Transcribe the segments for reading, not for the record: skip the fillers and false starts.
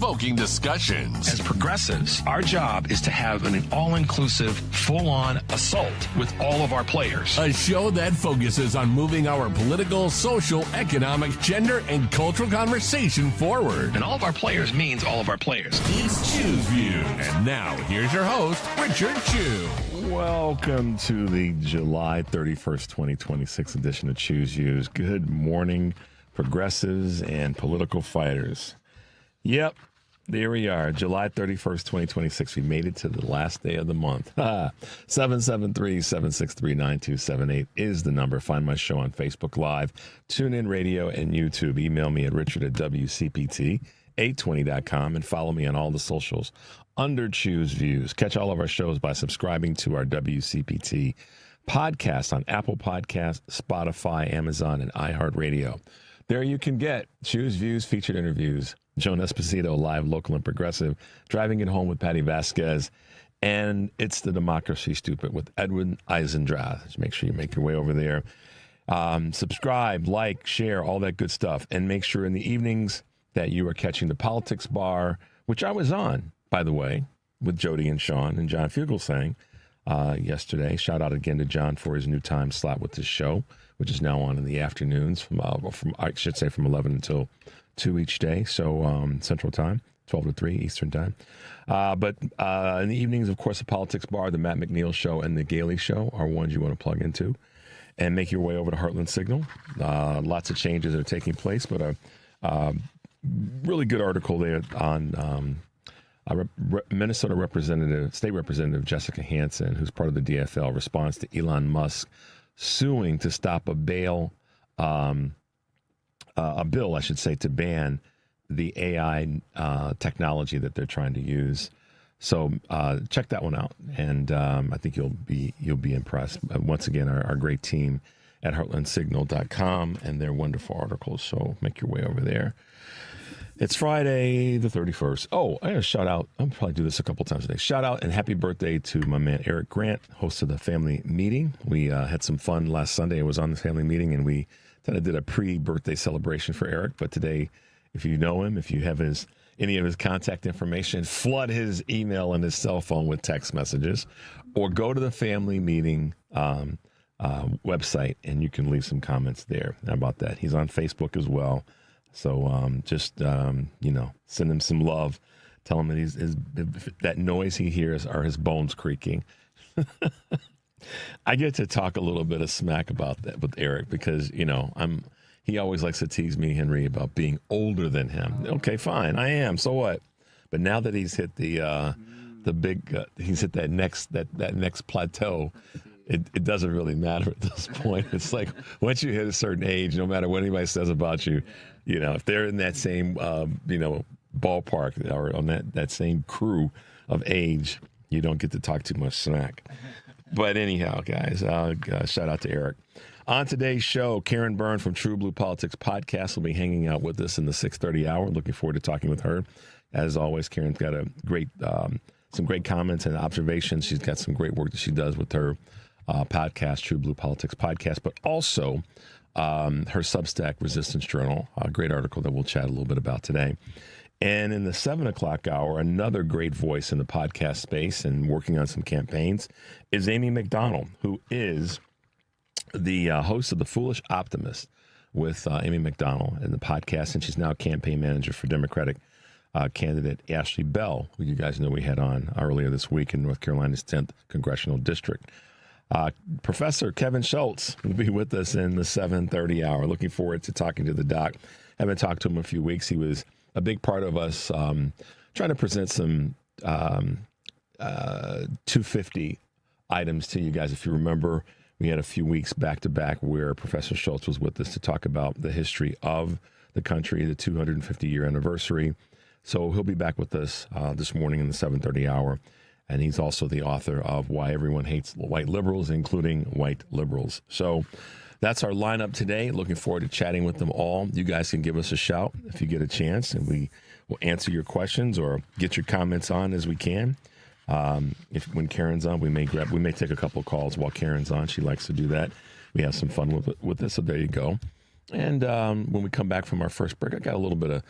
thought-provoking discussions. As progressives, our job is to have an all-inclusive, full-on assault with all of our players. A show that focuses on moving our political, social, economic, gender, and cultural conversation forward. And all of our players means all of our players. It's Choose Views. And now, here's your host, Richard Chew. Welcome to the July 31st, 2026 edition of Choose Views. Good morning, progressives and political fighters. Yep, there we are. July 31st, 2026. We made it to the last day of the month. 773-763-9278 is the number. Find my show on Facebook Live, TuneIn Radio, and YouTube. Email me at richard@WCPT820.com and follow me on all the socials under Choose Views. Catch all of our shows by subscribing to our WCPT podcast on Apple Podcasts, Spotify, Amazon, and iHeartRadio. There you can get Choose Views, featured interviews, Joan Esposito, live, local, and progressive, Driving It Home with Patty Vasquez, and It's the Democracy Stupid with Edwin Eisendrath. Just make sure you make your way over there. Subscribe, like, share, all that good stuff. And make sure in the evenings that you are catching the Politics Bar, which I was on, by the way, with Jody and Sean and John Fugelsang yesterday. Shout out again to John for his new time slot with this show, which is now on in the afternoons from 11 until 2 each day. So Central Time, 12 to 3 Eastern Time. But in the evenings, of course, the Politics Bar, the Matt McNeil Show, and the Gailey Show are ones you want to plug into. And make your way over to Heartland Signal. Lots of changes are taking place, but a really good article there on Minnesota State Representative Jessica Hansen, who's part of the DFL, responds to Elon Musk suing to stop a bill, I should say, to ban the AI technology that they're trying to use. So check that one out, and I think you'll be impressed. Once again, our great team at heartlandsignal.com and their wonderful articles. So make your way over there. It's Friday the 31st. Oh, I got to shout out. I'll probably do this a couple times a day. Shout out and happy birthday to my man Eric Grant, host of the family meeting. We had some fun last Sunday. I was on the family meeting, and we kind of did a pre-birthday celebration for Eric. But today, if you know him, if you have any of his contact information, flood his email and his cell phone with text messages, or go to the family meeting website, and you can leave some comments there. How about that? He's on Facebook as well. So just send him some love. Tell him that that noise he hears are his bones creaking. I get to talk a little bit of smack about that with Eric because, he always likes to tease me, Henry, about being older than him. Okay, fine, I am. So what? But now that he's hit he's hit that next plateau, it doesn't really matter at this point. It's like once you hit a certain age, no matter what anybody says about you, if they're in that same ballpark or on that same crew of age, you don't get to talk too much smack. But anyhow, guys, shout out to Eric. On today's show, Karen Byrne from TruBlu Politics podcast will be hanging out with us in the 6:30 hour. Looking forward to talking with her. As always, Karen's got some great comments and observations. She's got some great work that she does with her podcast, TruBlu Politics podcast, but also her Substack Resistance Journal, a great article that we'll chat a little bit about today. And in the 7 o'clock hour, another great voice in the podcast space and working on some campaigns is Amy McDonald, who is the host of the Foolish Optimist with Amy McDonald in the podcast, and she's now campaign manager for Democratic candidate Ashley Bell, who you guys know we had on earlier this week in North Carolina's 10th Congressional District. Professor Kevin Schultz will be with us in the 7:30 hour. Looking forward to talking to the doc. Haven't talked to him in a few weeks. He was a big part of us trying to present some 250 items to you guys. If you remember, we had a few weeks back-to-back where Professor Schultz was with us to talk about the history of the country, the 250-year anniversary. So he'll be back with us this morning in the 7:30 hour. And he's also the author of Why Everyone Hates White Liberals, including White Liberals. So that's our lineup today. Looking forward to chatting with them all. You guys can give us a shout if you get a chance, and we will answer your questions or get your comments on as we can. When Karen's on, we may take a couple of calls while Karen's on. She likes to do that. We have some fun with this, so there you go. And when we come back from our first break, I got a little bit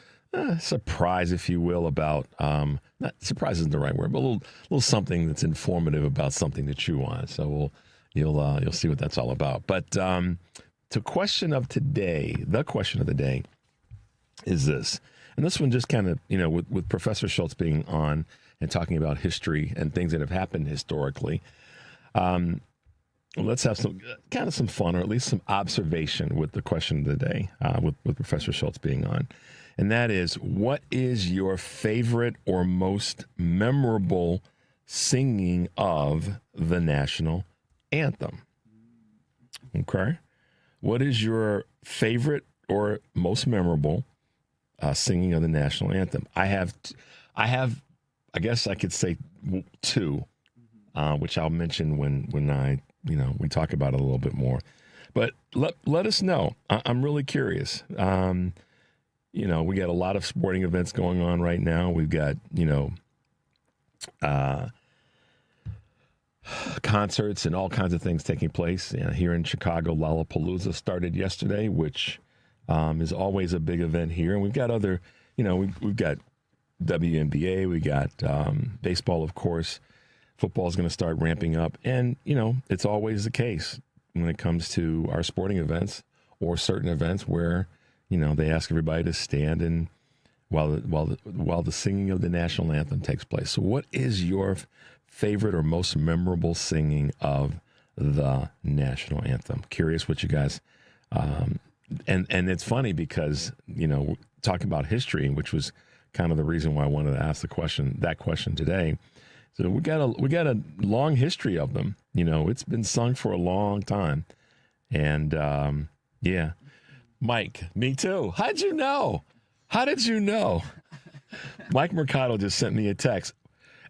surprise, if you will, about not surprise isn't the right word, but a little something that's informative about something to chew on. So you'll see what that's all about. But the question of the day is this, and this one just kind of with Professor Schultz being on and talking about history and things that have happened historically. Let's have some fun, or at least some observation with the question of the day, with Professor Schultz being on. And that is, what is your favorite or most memorable singing of the national anthem? Okay. What is your favorite or most memorable singing of the national anthem? I have, I guess I could say two, which I'll mention when I, we talk about it a little bit more. But let us know. I'm really curious. We got a lot of sporting events going on right now. We've got, concerts and all kinds of things taking place. Here in Chicago, Lollapalooza started yesterday, which is always a big event here. And we've got other, we've got WNBA, we got baseball, of course. Football is going to start ramping up. And, it's always the case when it comes to our sporting events or certain events where, they ask everybody to stand and while the singing of the national anthem takes place. So what is your favorite or most memorable singing of the national anthem? Curious what you guys, and it's funny because, talking about history, which was kind of the reason why I wanted to ask that question today. So we got a long history of them. It's been sung for a long time. And, yeah. Mike, me too. How did you know? Mike Mercado just sent me a text.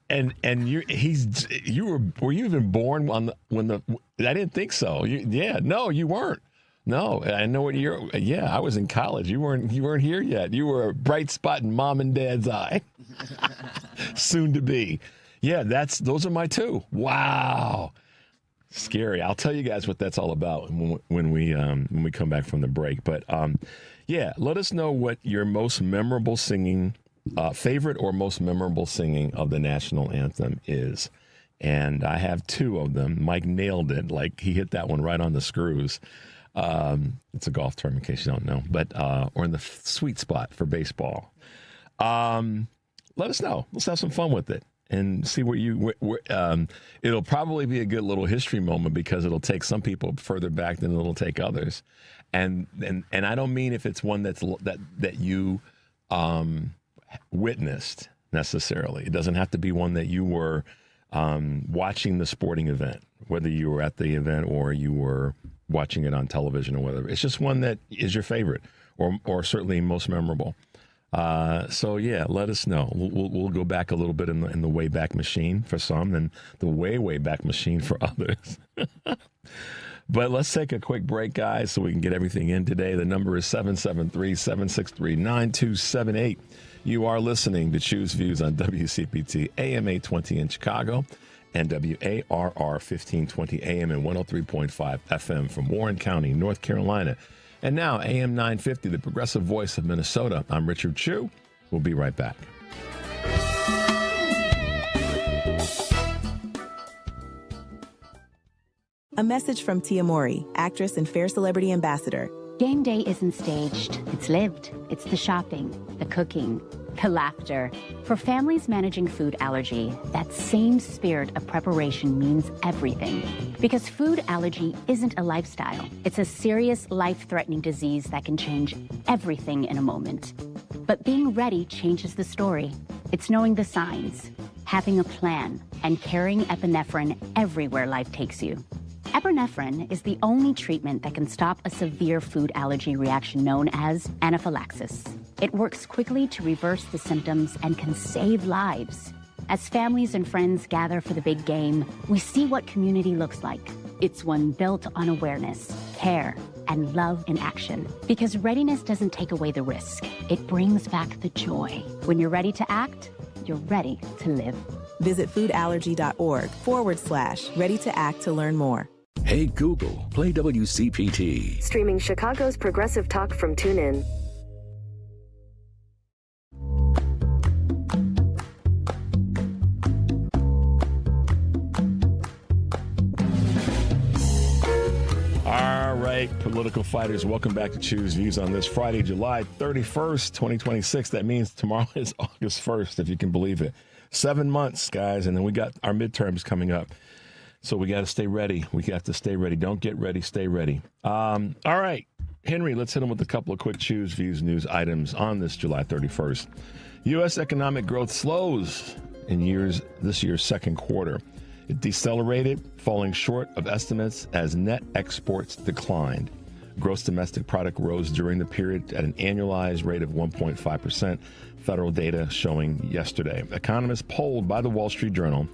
And were you even born when I didn't think so. No, you weren't. No, I know what year. Yeah, I was in college. You weren't here yet. You were a bright spot in mom and dad's eye. Soon to be. Yeah, those are my two. Wow. Scary. I'll tell you guys what that's all about when we come back from the break. But let us know what your most memorable singing, favorite or most memorable singing of the national anthem is. And I have two of them. Mike nailed it. Like, he hit that one right on the screws. It's a golf term in case you don't know, but or in the sweet spot for baseball. Let us know. Let's have some fun with it. And see it'll probably be a good little history moment because it'll take some people further back than it'll take others. And I don't mean if it's one that you witnessed necessarily. It doesn't have to be one that you were watching the sporting event, whether you were at the event or you were watching it on television or whatever. It's just one that is your favorite or certainly most memorable. So let us know. We'll go back a little bit in the Wayback Machine for some, and the way back machine for others. But let's take a quick break, guys, so we can get everything in today. The number is 773-763-9278. You are listening to Choose Views on WCPT AM 820 in Chicago and WARR 1520 AM and 103.5 FM from Warren County, North Carolina. And now, AM 950, the progressive voice of Minnesota. I'm Richard Chu. We'll be right back. A message from Tia Mowry, actress and Fair Celebrity Ambassador. Game day isn't staged. It's lived. It's the shopping, the cooking, the laughter. For families managing food allergy, that same spirit of preparation means everything. Because food allergy isn't a lifestyle. It's a serious, life-threatening disease that can change everything in a moment. But being ready changes the story. It's knowing the signs, having a plan, and carrying epinephrine everywhere life takes you. Epinephrine is the only treatment that can stop a severe food allergy reaction known as anaphylaxis. It works quickly to reverse the symptoms and can save lives. As families and friends gather for the big game, we see what community looks like. It's one built on awareness, care, and love in action. Because readiness doesn't take away the risk. It brings back the joy. When you're ready to act, you're ready to live. Visit foodallergy.org/ready to act to learn more. Hey Google, play WCPT. Streaming Chicago's progressive talk from TuneIn. right, political fighters, welcome back to Choose Views on this Friday, July 31st, 2026. That means tomorrow is August 1st, if you can believe it. 7 months, guys, and then we got our midterms coming up. So we got to stay ready. We got to stay ready. Don't get ready, stay ready. All right, Henry, let's hit him with a couple of quick Choose Views news items on this July 31st. U.S. economic growth slows in this year's second quarter. It decelerated, falling short of estimates as net exports declined. Gross domestic product rose during the period at an annualized rate of 1.5%, federal data showing yesterday. Economists polled by the Wall Street Journal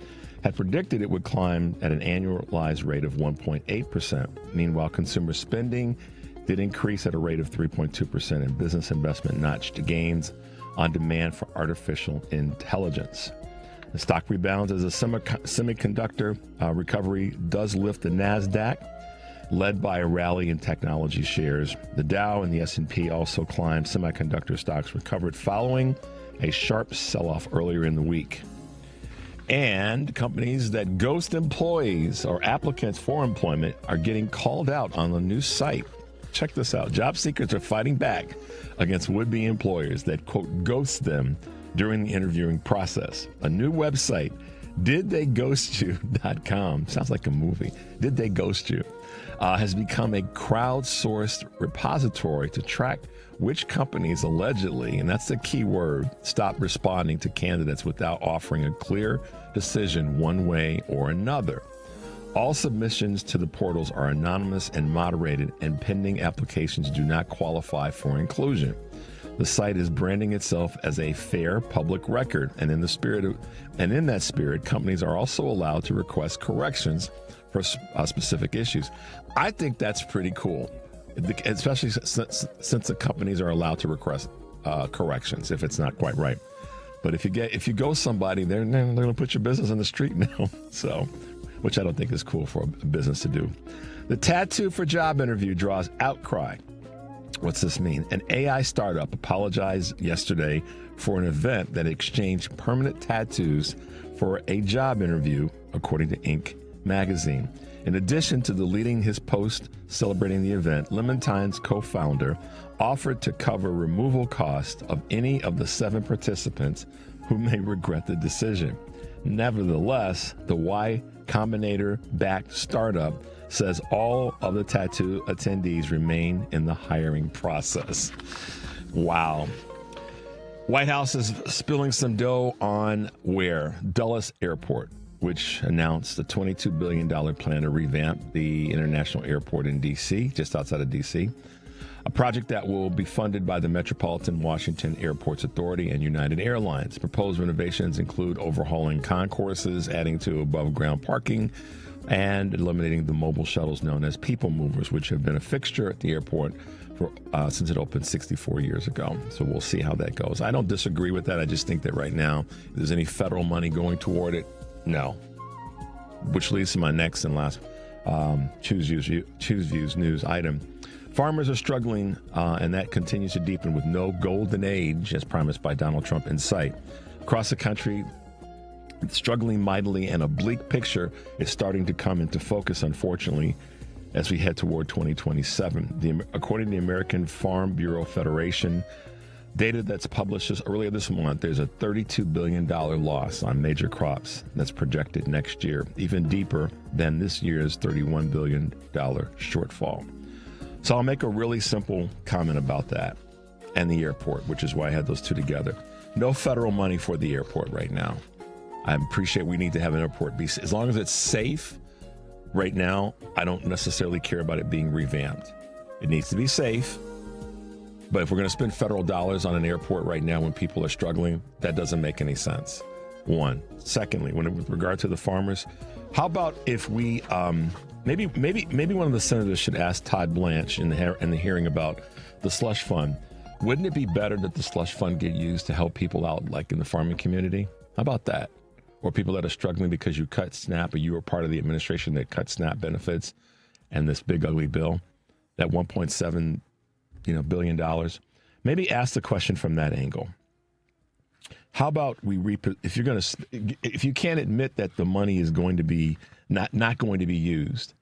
had predicted it would climb at an annualized rate of 1.8%. Meanwhile, consumer spending did increase at a rate of 3.2%, and business investment notched gains on demand for artificial intelligence. The stock rebounds as a semiconductor recovery does lift the NASDAQ, led by a rally in technology shares. The Dow and the S&P also climbed. Semiconductor stocks recovered following a sharp sell-off earlier in the week. And companies that ghost employees or applicants for employment are getting called out on the new site. Check this out. Job seekers are fighting back against would-be employers that, quote, ghost them during the interviewing process. A new website, didtheyghostyou.com, sounds like a movie, Did They Ghost You, has become a crowdsourced repository to track which companies allegedly, and that's the key word, stop responding to candidates without offering a clear decision one way or another. All submissions to the portals are anonymous and moderated, and pending applications do not qualify for inclusion. The site is branding itself as a fair public record, and in that spirit, companies are also allowed to request corrections for specific issues. I think that's pretty cool, especially since the companies are allowed to request corrections if it's not quite right. But if you go somebody, they're going to put your business on the street now. So, which I don't think is cool for a business to do. The tattoo for job interview draws outcry. What's this mean? An AI startup apologized yesterday for an event that exchanged permanent tattoos for a job interview, according to Inc. magazine. In addition to deleting his post celebrating the event, Lemon-Time's co-founder offered to cover removal costs of any of the 7 participants who may regret the decision. Nevertheless, the Y Combinator-backed startup says all of the tattoo attendees remain in the hiring process. Wow. White House is spilling some dough on where? Dulles Airport, which announced a $22 billion plan to revamp the international airport in D.C., just outside of D.C., a project that will be funded by the Metropolitan Washington Airports Authority and United Airlines. Proposed renovations include overhauling concourses, adding to above-ground parking, and eliminating the mobile shuttles known as people movers, which have been a fixture at the airport since it opened 64 years ago. So we'll see how that goes. I don't disagree with that. I just think that right now, if there's any federal money going toward it, no. Which leads to my next and last Choose Views news item. Farmers are struggling, and that continues to deepen with no golden age, as promised by Donald Trump, in sight. Across the country, struggling mightily, and a bleak picture is starting to come into focus, unfortunately, as we head toward 2027. According to the American Farm Bureau Federation, data that's published earlier this month, there's a $32 billion loss on major crops that's projected next year, even deeper than this year's $31 billion shortfall. So I'll make a really simple comment about that and the airport, which is why I had those two together. No federal money for the airport right now. I appreciate we need to have an airport be, as long as it's safe. Right now, I don't necessarily care about it being revamped. It needs to be safe. But if we're going to spend federal dollars on an airport right now when people are struggling, that doesn't make any sense. One. Secondly, with regard to the farmers, how about if we maybe one of the senators should ask Todd Blanche in the hearing about the slush fund. Wouldn't it be better that the slush fund get used to help people out, like in the farming community? How about that? Or people that are struggling because you cut SNAP, or you were part of the administration that cut SNAP benefits, and this big ugly bill, that $1.7 billion. Maybe ask the question from that angle. How about if you can't admit that the money is going to be not going to be used,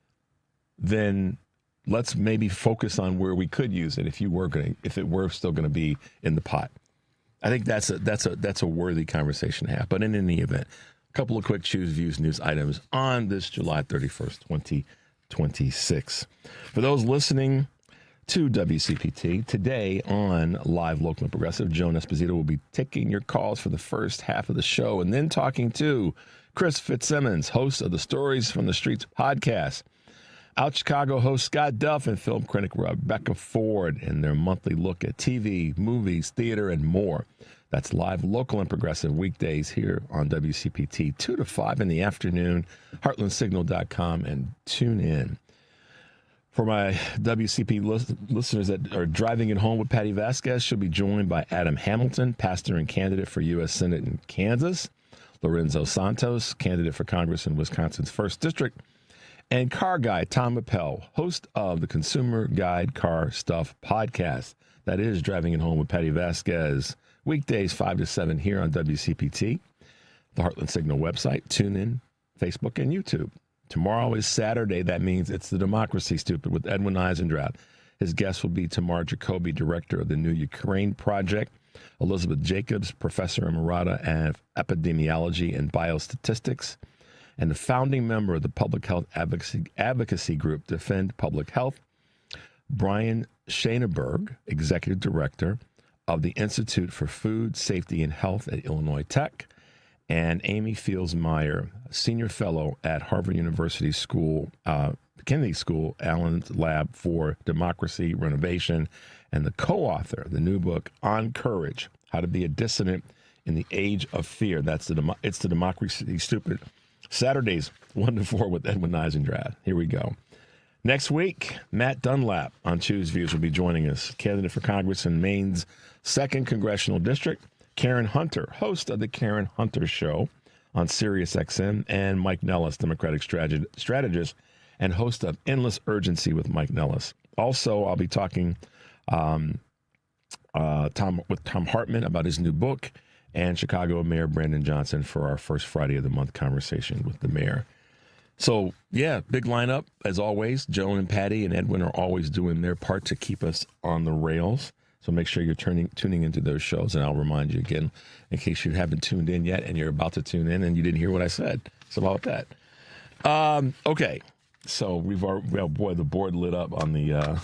then let's maybe focus on where we could use it if it were still going to be in the pot. I think that's a worthy conversation to have. But in any event, a couple of quick Choose Views news items on this July 31st, 2026. For those listening to WCPT, today on Live, Local, and Progressive, Joan Esposito will be taking your calls for the first half of the show and then talking to Chris Fitzsimmons, host of the Stories from the Streets podcast. Out Chicago host Scott Duff and film critic Rebecca Ford in their monthly look at TV, movies, theater, and more. That's Live, Local, and Progressive weekdays here on WCPT, 2 to 5 in the afternoon, heartlandsignal.com, and tune in. For my WCP listeners that are driving it home with Patty Vasquez, she'll be joined by Adam Hamilton, pastor and candidate for U.S. Senate in Kansas, Lorenzo Santos, candidate for Congress in Wisconsin's 1st District, and car guy Tom Appel, host of the Consumer Guide Car Stuff podcast. That is Driving It Home with Patty Vasquez, weekdays 5 to 7 here on WCPT, the Heartland Signal website, TuneIn, Facebook, and YouTube. Tomorrow is Saturday. That means it's the Democracy Stupid with Edwin Eisendrath. His guest will be Tamar Jacoby, director of the New Ukraine Project, Elizabeth Jacobs, professor emerita of epidemiology and biostatistics, and the founding member of the public health advocacy group Defend Public Health, Brian Schoenberg, executive director of the Institute for Food Safety and Health at Illinois Tech, and Amy Fields-Meyer, senior fellow at Harvard University Kennedy School, Allen's Lab for Democracy Renovation, and the co-author of the new book, On Courage, How to Be a Dissident in the Age of Fear. It's the Democracy Stupid. Saturdays, 1 to 4 with Edwin Eisendrath. Here we go. Next week, Matt Dunlap on Choose Views will be joining us, candidate for Congress in Maine's 2nd Congressional District. Karen Hunter, host of the Karen Hunter Show on Sirius XM, and Mike Nellis, Democratic strategist and host of Endless Urgency with Mike Nellis. Also, I'll be talking with Tom Hartman about his new book, and Chicago Mayor Brandon Johnson for our first Friday of the month conversation with the mayor. So, yeah, big lineup as always. Joan and Patty and Edwin are always doing their part to keep us on the rails. So make sure you're tuning into those shows, and I'll remind you again, in case you haven't tuned in yet and you're about to tune in and you didn't hear what I said. It's about that. Okay, so the board lit up on the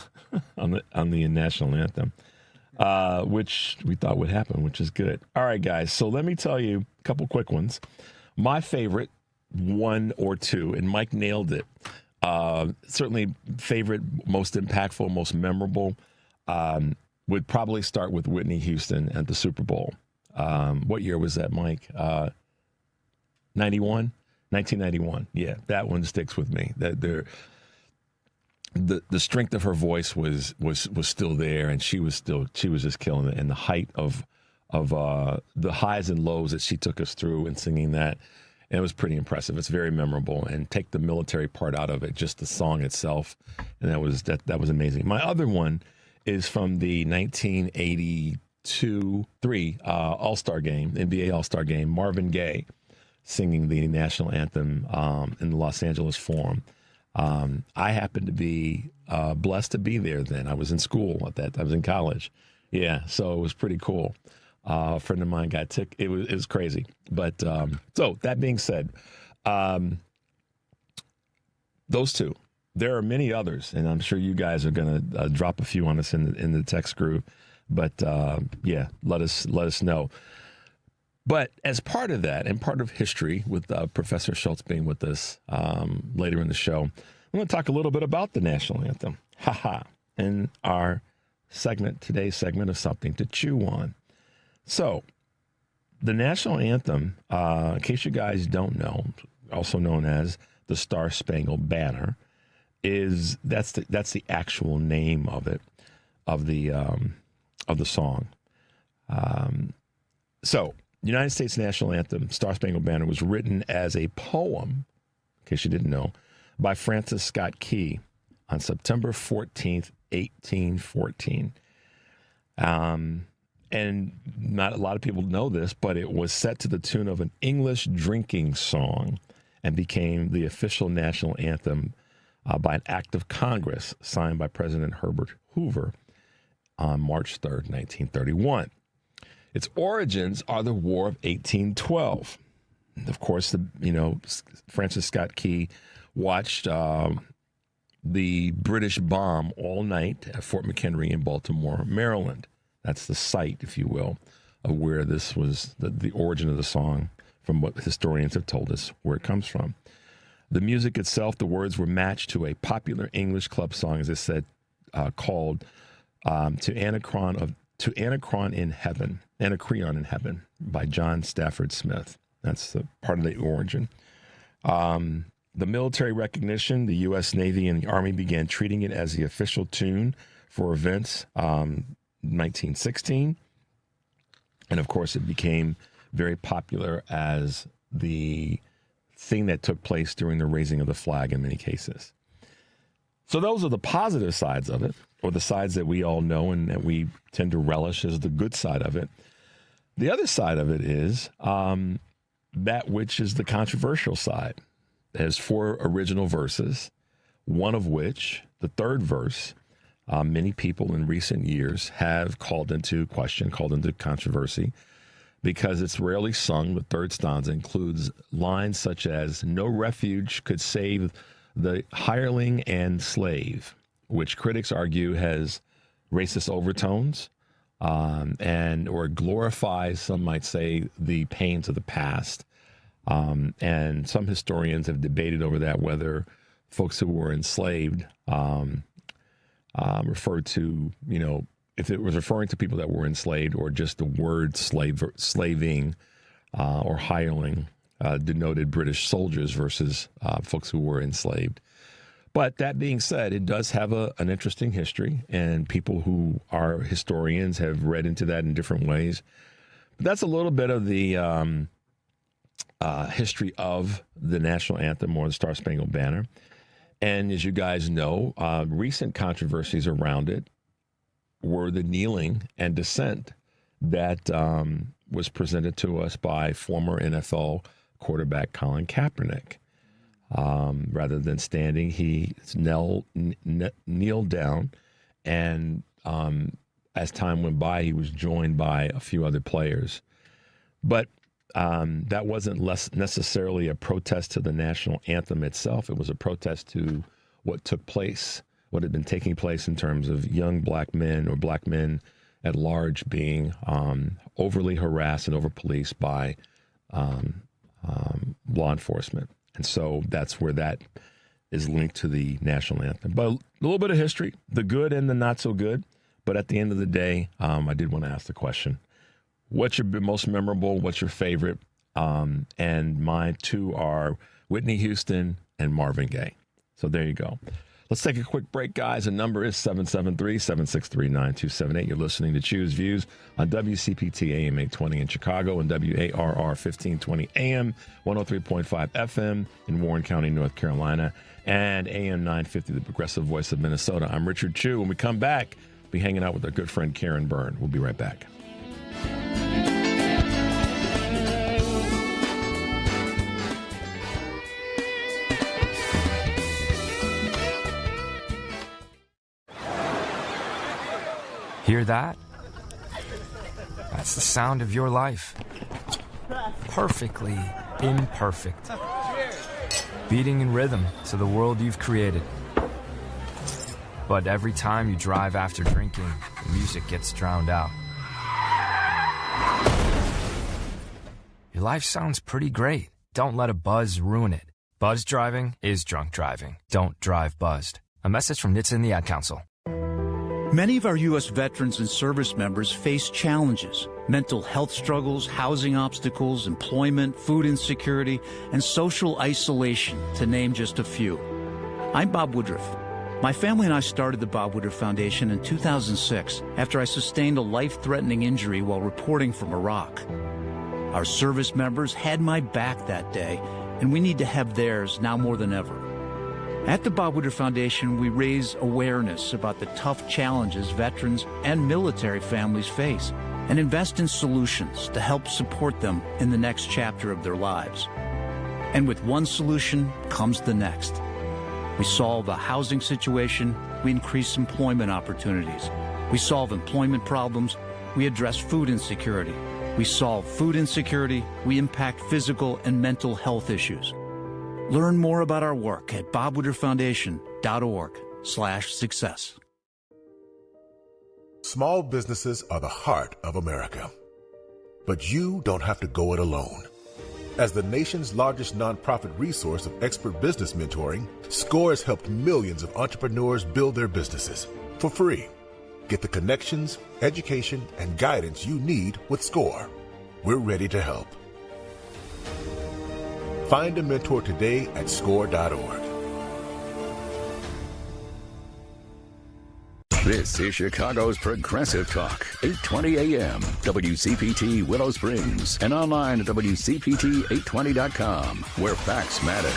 on the national anthem, which we thought would happen, which is good. All right, guys. So let me tell you a couple quick ones. My favorite, one or two, and Mike nailed it. Certainly, favorite, most impactful, most memorable. Would probably start with Whitney Houston at the Super Bowl. What year was that, Mike? 91? 1991. Yeah, that one sticks with me. The strength of her voice was still there, and she was just killing it. And the height of the highs and lows that she took us through in singing that, and it was pretty impressive. It's very memorable. And take the military part out of it, just the song itself, and that was amazing. My other one is from the 1982-3 All-Star game, NBA All-Star game, Marvin Gaye singing the national anthem in the Los Angeles Forum. I happened to be blessed to be there then. I was in school at that. I was in college. Yeah, so it was pretty cool. A friend of mine got tick. It was crazy. But so that being said, those two. There are many others, and I'm sure you guys are going to drop a few on us in the text group. But yeah, let us know. But as part of that, and part of history, with Professor Schultz being with us later in the show, I'm going to talk a little bit about the national anthem. In our today's segment of Something to Chew On. So, the national anthem, in case you guys don't know, also known as the Star-Spangled Banner, that's the actual name of it, of the song. So, United States National Anthem, Star-Spangled Banner, was written as a poem, in case you didn't know, by Francis Scott Key on September 14th, 1814. And not a lot of people know this, but it was set to the tune of an English drinking song and became the official national anthem by an act of Congress signed by President Herbert Hoover on March 3rd, 1931. Its origins are the War of 1812. Of course, Francis Scott Key watched the British bomb all night at Fort McHenry in Baltimore, Maryland. That's the site, if you will, of where this was the origin of the song, from what historians have told us where it comes from. The music itself, the words were matched to a popular English club song, as I said, called to Anacreon in Heaven by John Stafford Smith. That's the part of the origin. The military recognition, the U.S. Navy and the Army began treating it as the official tune for events 1916. And of course, it became very popular as the thing that took place during the raising of the flag in many cases. So those are the positive sides of it, or the sides that we all know and that we tend to relish as the good side of it. The other side of it is that which is the controversial side. There's 4 original verses, one of which, the third verse, many people in recent years have called into question, called into controversy, because it's rarely sung. The third stanza includes lines such as, "No refuge could save the hireling and slave," which critics argue has racist overtones or glorifies, some might say, the pains of the past. And some historians have debated over that, whether folks who were enslaved referred to, if it was referring to people that were enslaved, or just the word slaving or hireling denoted British soldiers versus folks who were enslaved. But that being said, it does have an interesting history, and people who are historians have read into that in different ways. But that's a little bit of the history of the national anthem, or the Star Spangled Banner. And as you guys know, recent controversies around it were the kneeling and dissent that was presented to us by former NFL quarterback Colin Kaepernick. Rather than standing, he kneeled down, and as time went by, he was joined by a few other players. But that wasn't necessarily a protest to the national anthem itself. It was a protest to what took place, what had been taking place in terms of young black men, or black men at large, being overly harassed and over-policed by law enforcement. And so that's where that is linked to the national anthem. But a little bit of history, the good and the not so good. But at the end of the day, I did want to ask the question, what's your most memorable? What's your favorite? And mine two are Whitney Houston and Marvin Gaye. So there you go. Let's take a quick break, guys. The number is 773-763-9278. You're listening to Choose Views on WCPT AM 820 in Chicago and WARR 1520 AM, 103.5 FM in Warren County, North Carolina, and AM 950, the progressive voice of Minnesota. I'm Richard Chu. When we come back, we'll be hanging out with our good friend Karen Byrne. We'll be right back. Hear that? That's the sound of your life. Perfectly imperfect. Beating in rhythm to the world you've created. But every time you drive after drinking, the music gets drowned out. Your life sounds pretty great. Don't let a buzz ruin it. Buzz driving is drunk driving. Don't drive buzzed. A message from NHTSA and the Ad Council. Many of our U.S. veterans and service members face challenges: mental health struggles, housing obstacles, employment, food insecurity, and social isolation, to name just a few. I'm Bob Woodruff. My family and I started the Bob Woodruff Foundation in 2006 after I sustained a life-threatening injury while reporting from Iraq. Our service members had my back that day, and we need to have theirs now more than ever. At the Bob Woodruff Foundation, we raise awareness about the tough challenges veterans and military families face and invest in solutions to help support them in the next chapter of their lives. And with one solution comes the next. We solve the housing situation, we increase employment opportunities. We solve employment problems, we address food insecurity. We solve food insecurity, we impact physical and mental health issues. Learn more about our work at bobwooderfoundation.org/success. Small businesses are the heart of America. But you don't have to go it alone. As the nation's largest nonprofit resource of expert business mentoring, SCORE has helped millions of entrepreneurs build their businesses for free. Get the connections, education, and guidance you need with SCORE. We're ready to help. Find a mentor today at score.org. This is Chicago's Progressive Talk, 820 AM, WCPT Willow Springs, and online at WCPT820.com, where facts matter.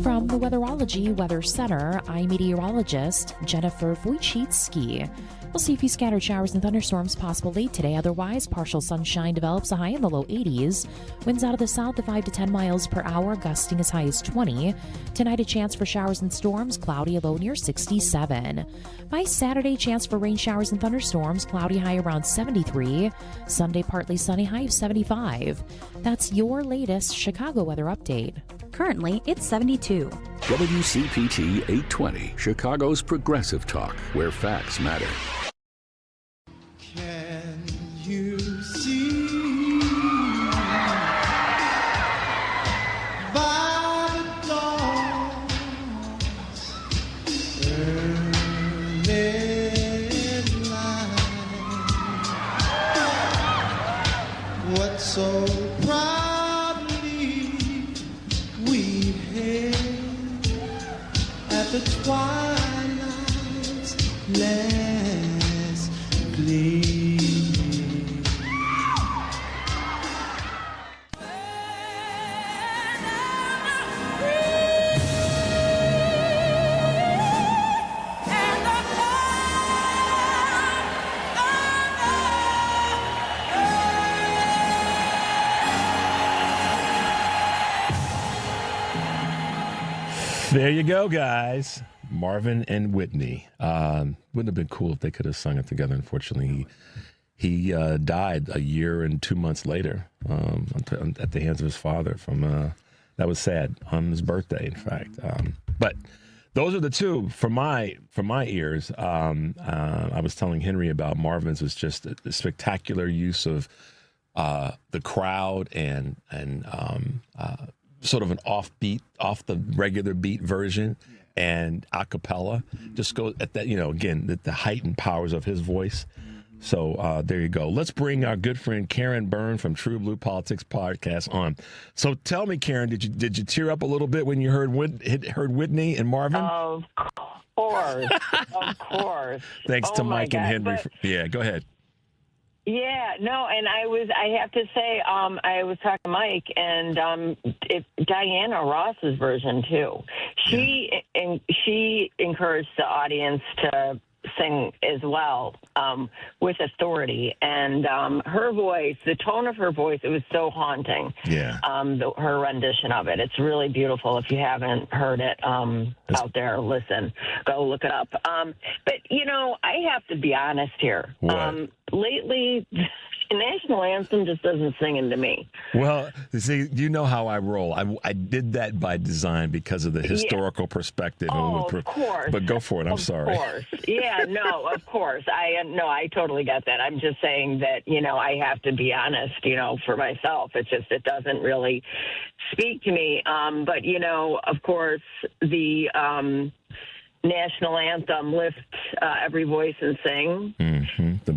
From the Weatherology Weather Center, I'm meteorologist Jennifer Wojcicki. We'll see a few scattered showers and thunderstorms possible late today. Otherwise, partial sunshine develops, a high in the low 80s. Winds out of the south at 5 to 10 miles per hour, gusting as high as 20. Tonight, a chance for showers and storms, cloudy, a low near 67. By Saturday, chance for rain showers and thunderstorms, cloudy, high around 73. Sunday, partly sunny, high of 75. That's your latest Chicago weather update. Currently, it's 72. WCPT 820, Chicago's Progressive Talk, where facts matter. Can you see by the dawn's early light what so proudly we hailed at the twilight's last gleam? There you go, guys. Marvin and Whitney. Wouldn't have been cool if they could have sung it together. Unfortunately, he died a year and 2 months later at the hands of his father. That was sad, on his birthday, in fact. But those are the two for my ears. I was telling Henry about Marvin's was just a spectacular use of the crowd and sort of an off the regular beat version, and a cappella. Just go at that, again, the heightened powers of his voice. So there you go. Let's bring our good friend Karen Byrne from TruBlu Politics podcast on. So tell me, Karen, did you tear up a little bit when you heard Whitney and Marvin? Of course, of course. Thanks to Mike and Henry. Yeah, go ahead. Yeah, no, and I have to say, I was talking to Mike, and it's Diana Ross's version too. She encouraged the audience to sing as well, with authority, and her voice, the tone of her voice, it was so haunting. Yeah. Her rendition of it, it's really beautiful. If you haven't heard it out there, listen, go look it up. But I have to be honest here. What? Lately, the national anthem just doesn't sing into me. Well, see, you know how I roll. I did that by design because of the historical perspective. Oh, of course. But go for it. I'm sorry. Of course. Yeah, no, of course. I totally get that. I'm just saying that, I have to be honest, for myself. It doesn't really speak to me. But, of course, the national anthem, lift every voice and sing. Mm-hmm. The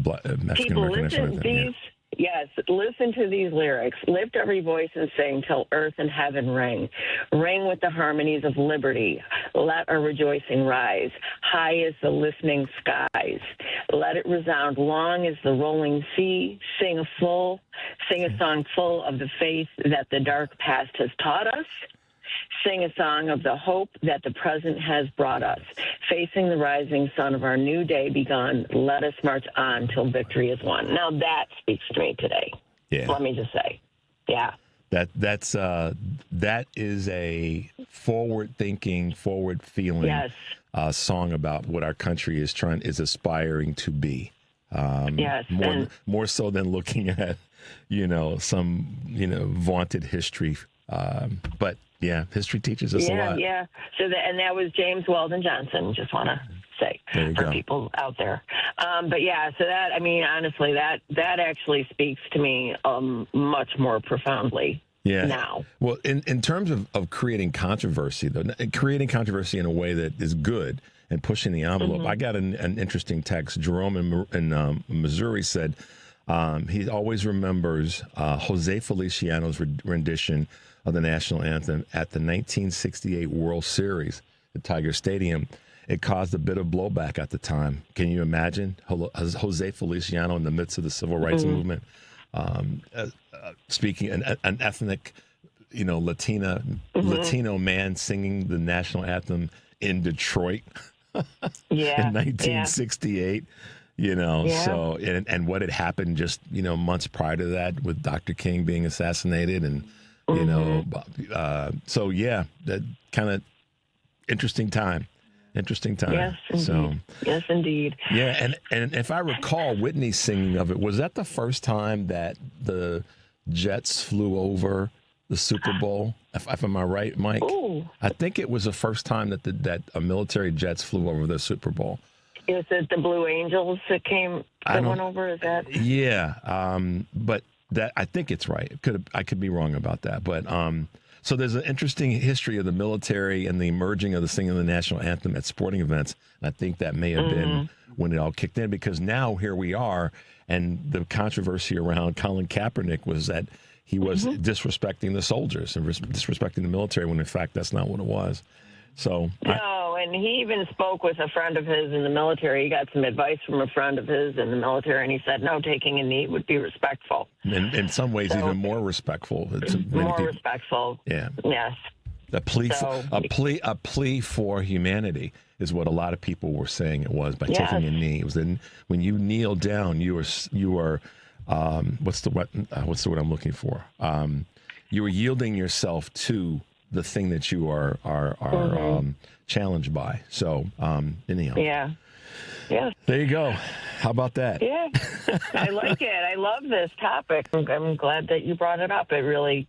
people listen listen to these lyrics. Lift every voice and sing till earth and heaven ring. Ring with the harmonies of liberty. Let our rejoicing rise. High as the listening skies. Let it resound long as the rolling sea. Sing a song full of the faith that the dark past has taught us. Sing a song of the hope that the present has brought us. Facing the rising sun of our new day begun, let us march on till victory is won. Now that speaks to me today. Yeah. Let me just say. Yeah. That is a forward-thinking, forward-feeling song about what our country is aspiring to be. More so than looking at, some, vaunted history. But yeah, history teaches us a lot. Yeah. So that was James Weldon Johnson. Just want to say for people out there. But yeah, so that, honestly, that actually speaks to me much more profoundly. Yeah. Now. Well, in terms of creating controversy, though, creating controversy in a way that is good and pushing the envelope, I got an interesting text. Jerome in Missouri said he always remembers Jose Feliciano's rendition of the national anthem at the 1968 World Series at Tiger Stadium. It caused a bit of blowback at the time. Can you imagine Jose Feliciano in the midst of the civil rights movement? Speaking an ethnic, Latino man singing the national anthem in Detroit in 1968. So and what had happened just months prior to that with Dr. King being assassinated, and so that kind of interesting time. Yes, indeed. Yes, indeed. Yeah, and if I recall Whitney's singing of it, was that the first time that the Jets flew over the Super Bowl? If am I right, Mike? Ooh. I think it was the first time that a military jets flew over the Super Bowl. Is it the Blue Angels that went over? Is that? Yeah, but that I think it's right. I could be wrong about that, but so there's an interesting history of the military and the emerging of the singing of the national anthem at sporting events. And I think that may have been when it all kicked in, because now here we are, and the controversy around Colin Kaepernick was that he was disrespecting the soldiers and disrespecting the military, when in fact that's not what it was. So and he even spoke with a friend of his in the military. He got some advice from a friend of his in the military, and he said, no, taking a knee would be respectful. And in some ways, even more respectful. Respectful. Yeah. Yes. A plea for humanity is what a lot of people were saying it was by taking a knee. It was when you kneel down, you are what's the word I'm looking for? You are yielding yourself to the thing that you are challenged by. So anyhow. Yeah. Yeah. There you go. How about that? Yeah. I like it. I love this topic. I'm glad that you brought it up. It really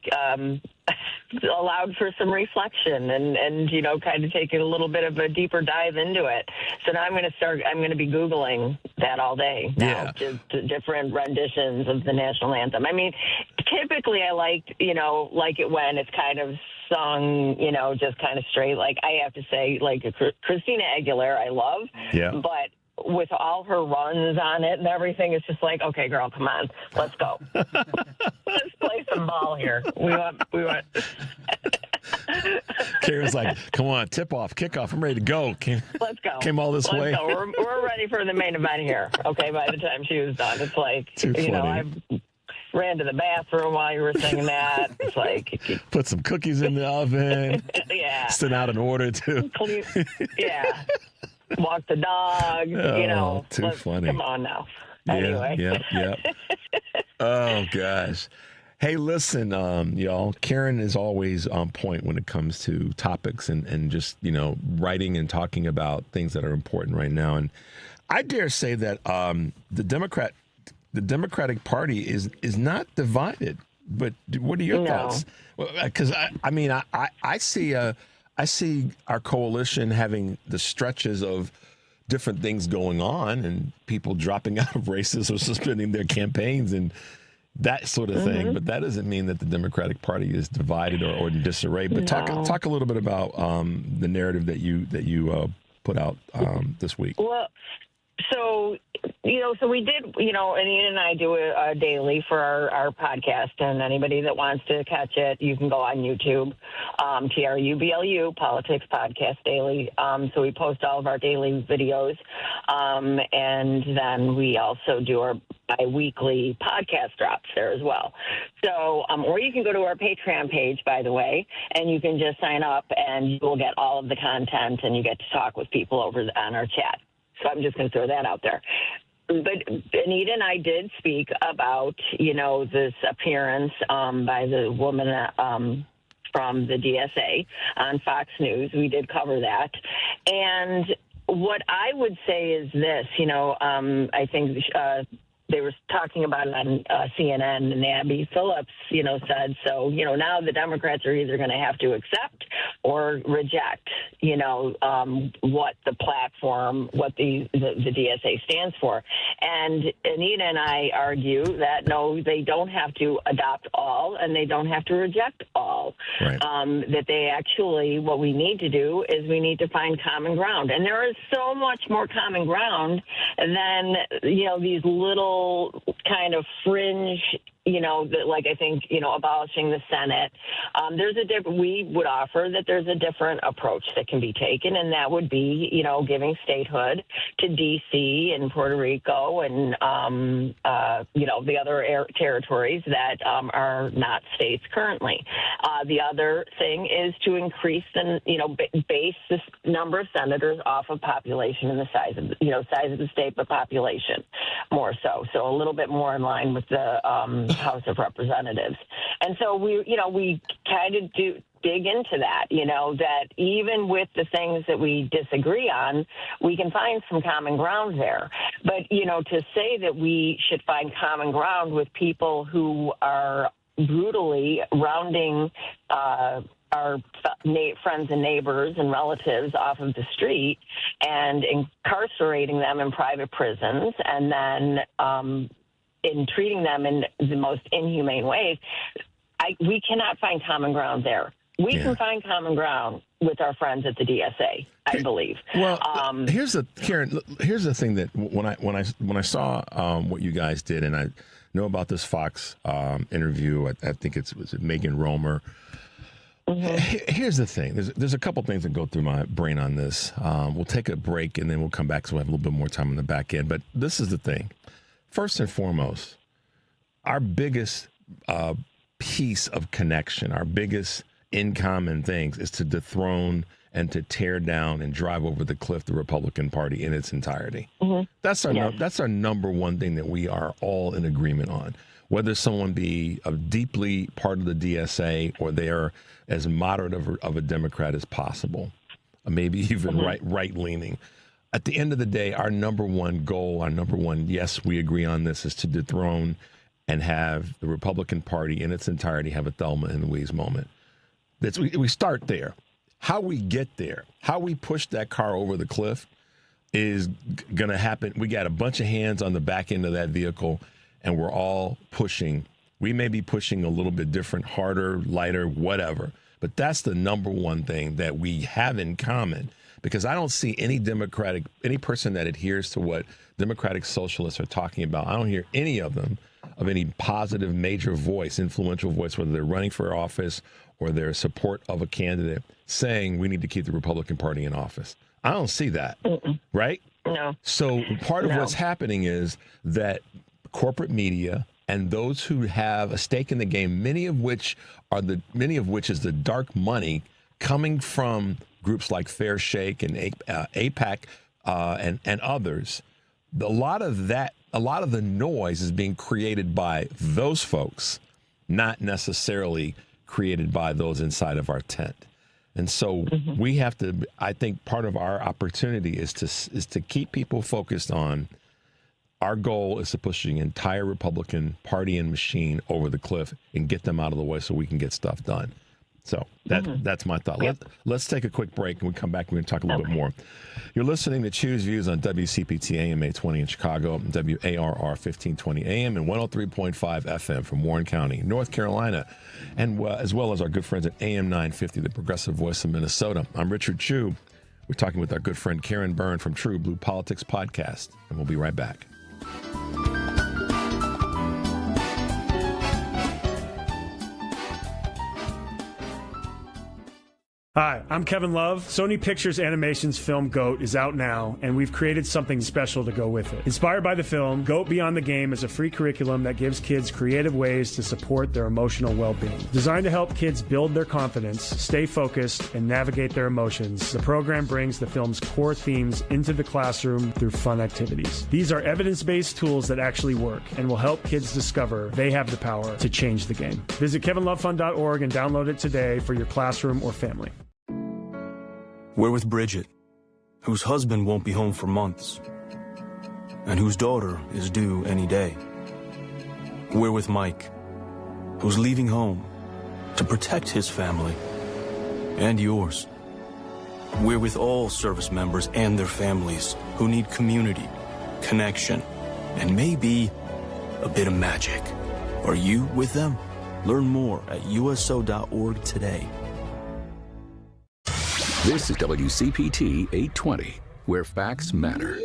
allowed for some reflection and kind of taking a little bit of a deeper dive into it. So now I'm going to be Googling that all day now, just different renditions of the national anthem. Typically I like it when it's kind of sung, just kind of straight. Like, I have to say, like, Christina Aguilera I love, but with all her runs on it and everything, it's just like, okay, girl, come on, let's go. Let's play some ball here. We want. Karen's like, come on, tip off, kickoff, I'm ready to go. Let's go. Came all this way. Go. We're ready for the main event here. Okay, by the time she was done, it's like, I ran to the bathroom while you were singing that. It's like, put some cookies in the oven. Sent out an order too. Walk the dog. Too funny. Come on now. Anyway. Yeah. Oh gosh. Hey, listen, y'all. Karen is always on point when it comes to topics and just writing and talking about things that are important right now. And I dare say that the Democratic Party is not divided. But what are your thoughts? Because I see our coalition having the stretches of different things going on and people dropping out of races or suspending their campaigns and that sort of thing. But that doesn't mean that the Democratic Party is divided or in disarray. But talk a little bit about the narrative that you put out this week. Well, so we did, Anita and I do a daily for our podcast, and anybody that wants to catch it, you can go on YouTube, TruBlu Politics Podcast Daily. So we post all of our daily videos, and then we also do our bi-weekly podcast drops there as well. So, or you can go to our Patreon page, by the way, and you can just sign up, and you will get all of the content, and you get to talk with people over on our chat. So I'm just going to throw that out there. But Anita and I did speak about, this appearance by the woman from from the DSA on Fox News. We did cover that. And what I would say is this, I think they were talking about it on CNN, and Abby Phillips, said, so, now the Democrats are either going to have to accept or reject, what the platform, what the DSA stands for. And Anita and I argue that, no, they don't have to adopt all, and they don't have to reject all. Right. That they actually, what we need to do is we need to find common ground. And there is so much more common ground than, these little kind of fringe, like I think, abolishing the Senate. We would offer that there's a different approach that can be taken, and that would be, giving statehood to D.C. and Puerto Rico and, the other territories that are not states currently. The other thing is to increase base this number of senators off of population and the size of the state, but population more so. So a little bit more in line with the House of Representatives. And so we kind of dig into that, that even with the things that we disagree on, we can find some common ground there. But, to say that we should find common ground with people who are brutally rounding our friends and neighbors and relatives off of the street and incarcerating them in private prisons and then in treating them in the most inhumane ways, we cannot find common ground there. We can find common ground with our friends at the DSA, I believe. Well, here's the thing that when I saw what you guys did, and I know about this Fox interview. I think was it Megan Romer. Mm-hmm. Here's the thing. There's a couple things that go through my brain on this. We'll take a break and then we'll come back so we'll have a little bit more time on the back end. But this is the thing. First and foremost, our biggest piece of connection, our biggest in common things is to dethrone and to tear down and drive over the cliff the Republican Party in its entirety. Mm-hmm. That's our number one thing that we are all in agreement on. Whether someone be a deeply part of the DSA or they are as moderate of a Democrat as possible, maybe even right-leaning. At the end of the day, our number one goal, yes, we agree on this, is to dethrone and have the Republican Party in its entirety have a Thelma and Louise moment. We start there. How we get there, how we push that car over the cliff is going to happen. We got a bunch of hands on the back end of that vehicle, and we're all pushing. We may be pushing a little bit different, harder, lighter, whatever. But that's the number one thing that we have in common, because I don't see any person that adheres to what Democratic Socialists are talking about. I don't hear any of them of any positive, major voice, influential voice, whether they're running for office or their support of a candidate, saying we need to keep the Republican Party in office. I don't see that, right? No. So part of what's happening is that corporate media and those who have a stake in the game, many of which is the dark money coming from groups like Fair Shake and AIPAC and others. A lot of the noise is being created by those folks, not necessarily created by those inside of our tent. And so we have to, I think part of our opportunity is to keep people focused on our goal is to push the entire Republican Party and machine over the cliff and get them out of the way so we can get stuff done. So that's my thought. Yep. Let's take a quick break. When we come back, we're going to talk a little bit more. You're listening to Choose Views on WCPT AM 820 in Chicago, WARR 1520 AM, and 103.5 FM from Warren County, North Carolina, and as well as our good friends at AM 950, the progressive voice of Minnesota. I'm Richard Chu. We're talking with our good friend Karen Byrne from TruBlu Politics podcast, and we'll be right back. Hi, I'm Kevin Love. Sony Pictures Animation's film GOAT is out now, and we've created something special to go with it. Inspired by the film, GOAT Beyond the Game is a free curriculum that gives kids creative ways to support their emotional well-being. Designed to help kids build their confidence, stay focused, and navigate their emotions, the program brings the film's core themes into the classroom through fun activities. These are evidence-based tools that actually work and will help kids discover they have the power to change the game. Visit kevinlovefund.org and download it today for your classroom or family. We're with Bridget, whose husband won't be home for months, and whose daughter is due any day. We're with Mike, who's leaving home to protect his family and yours. We're with all service members and their families who need community, connection, and maybe a bit of magic. Are you with them? Learn more at uso.org today. This is WCPT 820, where facts matter.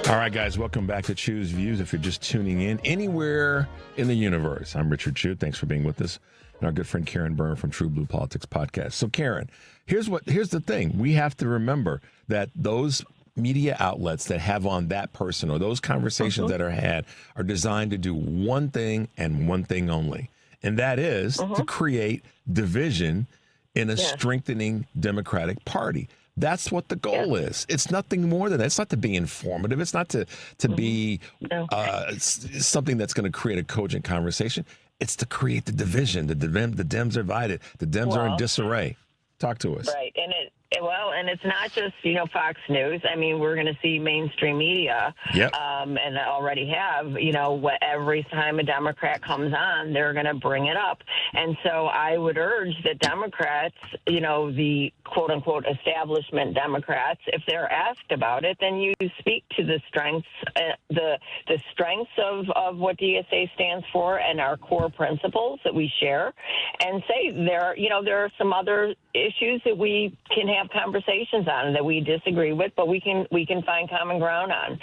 All right, guys, welcome back to Choose Views. If you're just tuning in anywhere in the universe, I'm Richard Chu. Thanks for being with us. And our good friend Karen Byrne from TruBlu Politics podcast. So, Karen, here's the thing. We have to remember that those media outlets that have on that person or those conversations that are had are designed to do one thing and one thing only. And that is to create division in a strengthening Democratic Party. That's what the goal is. It's nothing more than that. It's not to be informative. It's not to be something that's going to create a cogent conversation. It's to create the division. The Dems are divided. The Dems are in disarray. Talk to us. Right. And it's not just, Fox News. I mean, we're going to see mainstream media, and already have, every time a Democrat comes on, they're going to bring it up. And so I would urge that Democrats, the quote unquote establishment Democrats, if they're asked about it, then you speak to the strengths, the strengths of what DSA stands for and our core principles that we share, and say there are some other issues that we can have conversations on that we disagree with, but we can find common ground on,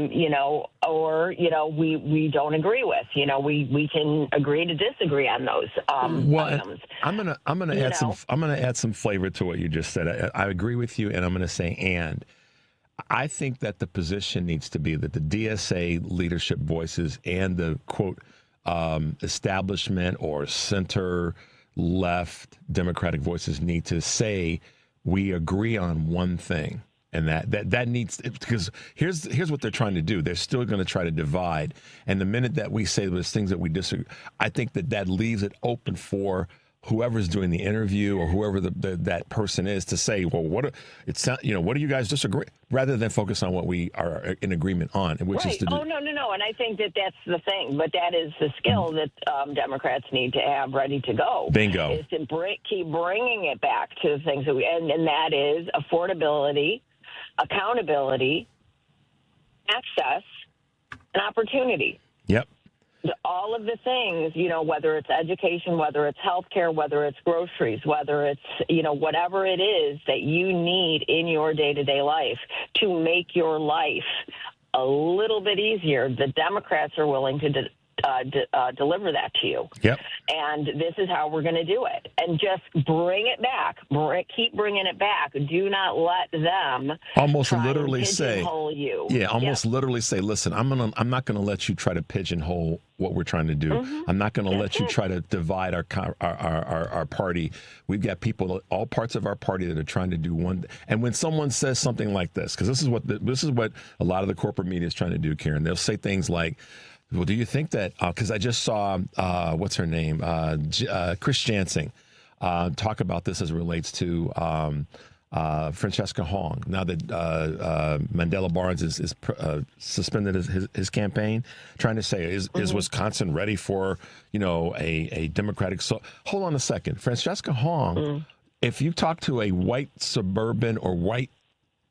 we don't agree with, we can agree to disagree on those items. I'm gonna add some flavor to what you just said. I agree with you, and I'm gonna say and. I think that the position needs to be that the DSA leadership voices and the quote establishment or center left Democratic voices need to say we agree on one thing, and that needs, because here's what they're trying to do. They're still going to try to divide, and the minute that we say there's things that we disagree, I think that leaves it open for whoever's doing the interview or whoever that person is to say, well, what do you guys disagree, rather than focus on what we are in agreement on, which is to do. No, and I think that's the thing, but that is the skill that Democrats need to have ready to go. Bingo. Is to keep bringing it back to the things that and that is affordability, accountability, access, and opportunity. Yep. All of the things, whether it's education, whether it's healthcare, whether it's groceries, whether it's, whatever it is that you need in your day-to-day life to make your life a little bit easier, the Democrats are willing to deliver that to you. Yep. And this is how we're going to do it. And just bring it back. Keep bringing it back. Do not let them almost literally say, you. Yeah, almost literally say, listen, I'm not going to let you try to pigeonhole what we're trying to do. I'm not going to let you try to divide our party. We've got people, all parts of our party, that are trying to do one. And when someone says something like this, because this is what a lot of the corporate media is trying to do, Karen, they'll say things like, well, do you think that, because I just saw, what's her name, Chris Jansing, talk about this as it relates to Francesca Hong. Now that Mandela Barnes is suspended his campaign, trying to say, is Wisconsin ready for, a Democratic? So hold on a second. Francesca Hong, if you talk to a white suburban or white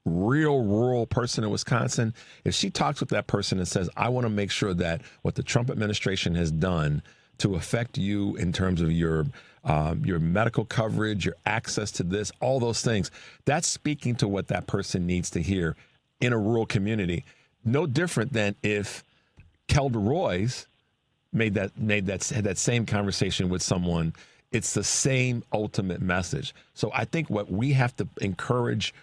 real rural person in Wisconsin, if she talks with that person and says, I want to make sure that what the Trump administration has done to affect you in terms of your medical coverage, your access to this, all those things, that's speaking to what that person needs to hear in a rural community. no different than if Kelder Royce had that same conversation with someone. It's the same ultimate message. So I think what we have to encourage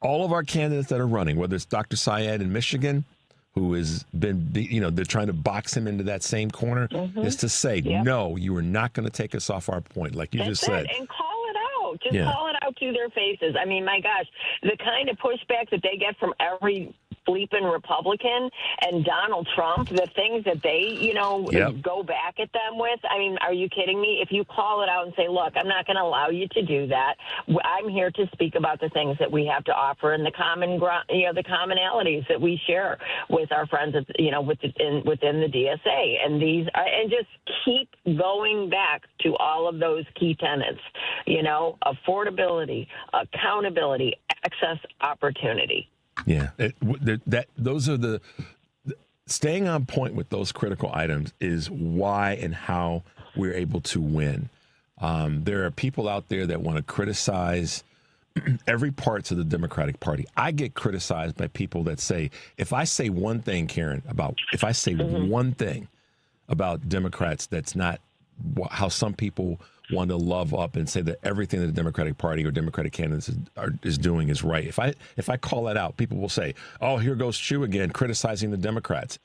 all of our candidates that are running, whether it's Dr. Syed in Michigan, who has been, they're trying to box him into that same corner, is to say, no, you are not going to take us off our point, like you just said. And call it out. Just call it out to their faces. I mean, my gosh, the kind of pushback that they get from every bleeping Republican and Donald Trump, the things that they, go back at them with. I mean, are you kidding me? If you call it out and say, look, I'm not going to allow you to do that. I'm here to speak about the things that we have to offer and the common ground, the commonalities that we share with our friends, within the DSA. And and just keep going back to all of those key tenets, affordability, accountability, access, opportunity. Yeah, those are the staying on point with those critical items is why and how we're able to win. There are people out there that want to criticize every parts of the Democratic Party. I get criticized by people that say, if I say one thing, Karen, one thing about Democrats that's not how some people want to love up and say that everything that the Democratic Party or Democratic candidates is doing is right. If I call that out, people will say, oh, here goes Chu again criticizing the Democrats.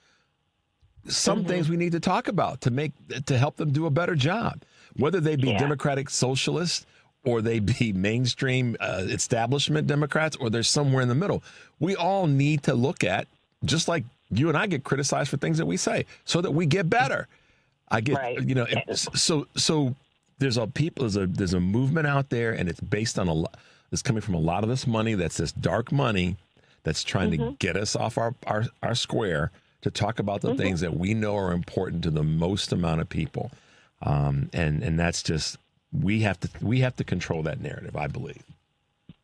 Some things we need to talk about to help them do a better job, whether they be Democratic socialists or they be mainstream establishment Democrats, or they're somewhere in the middle. We all need to look at, just like you and I get criticized for things that we say, so that we get better. I get, so there's a movement out there, and it's based on it's coming from a lot of this money. That's this dark money that's trying to get us off our square to talk about the things that we know are important to the most amount of people. And that's just, we have to control that narrative, I believe.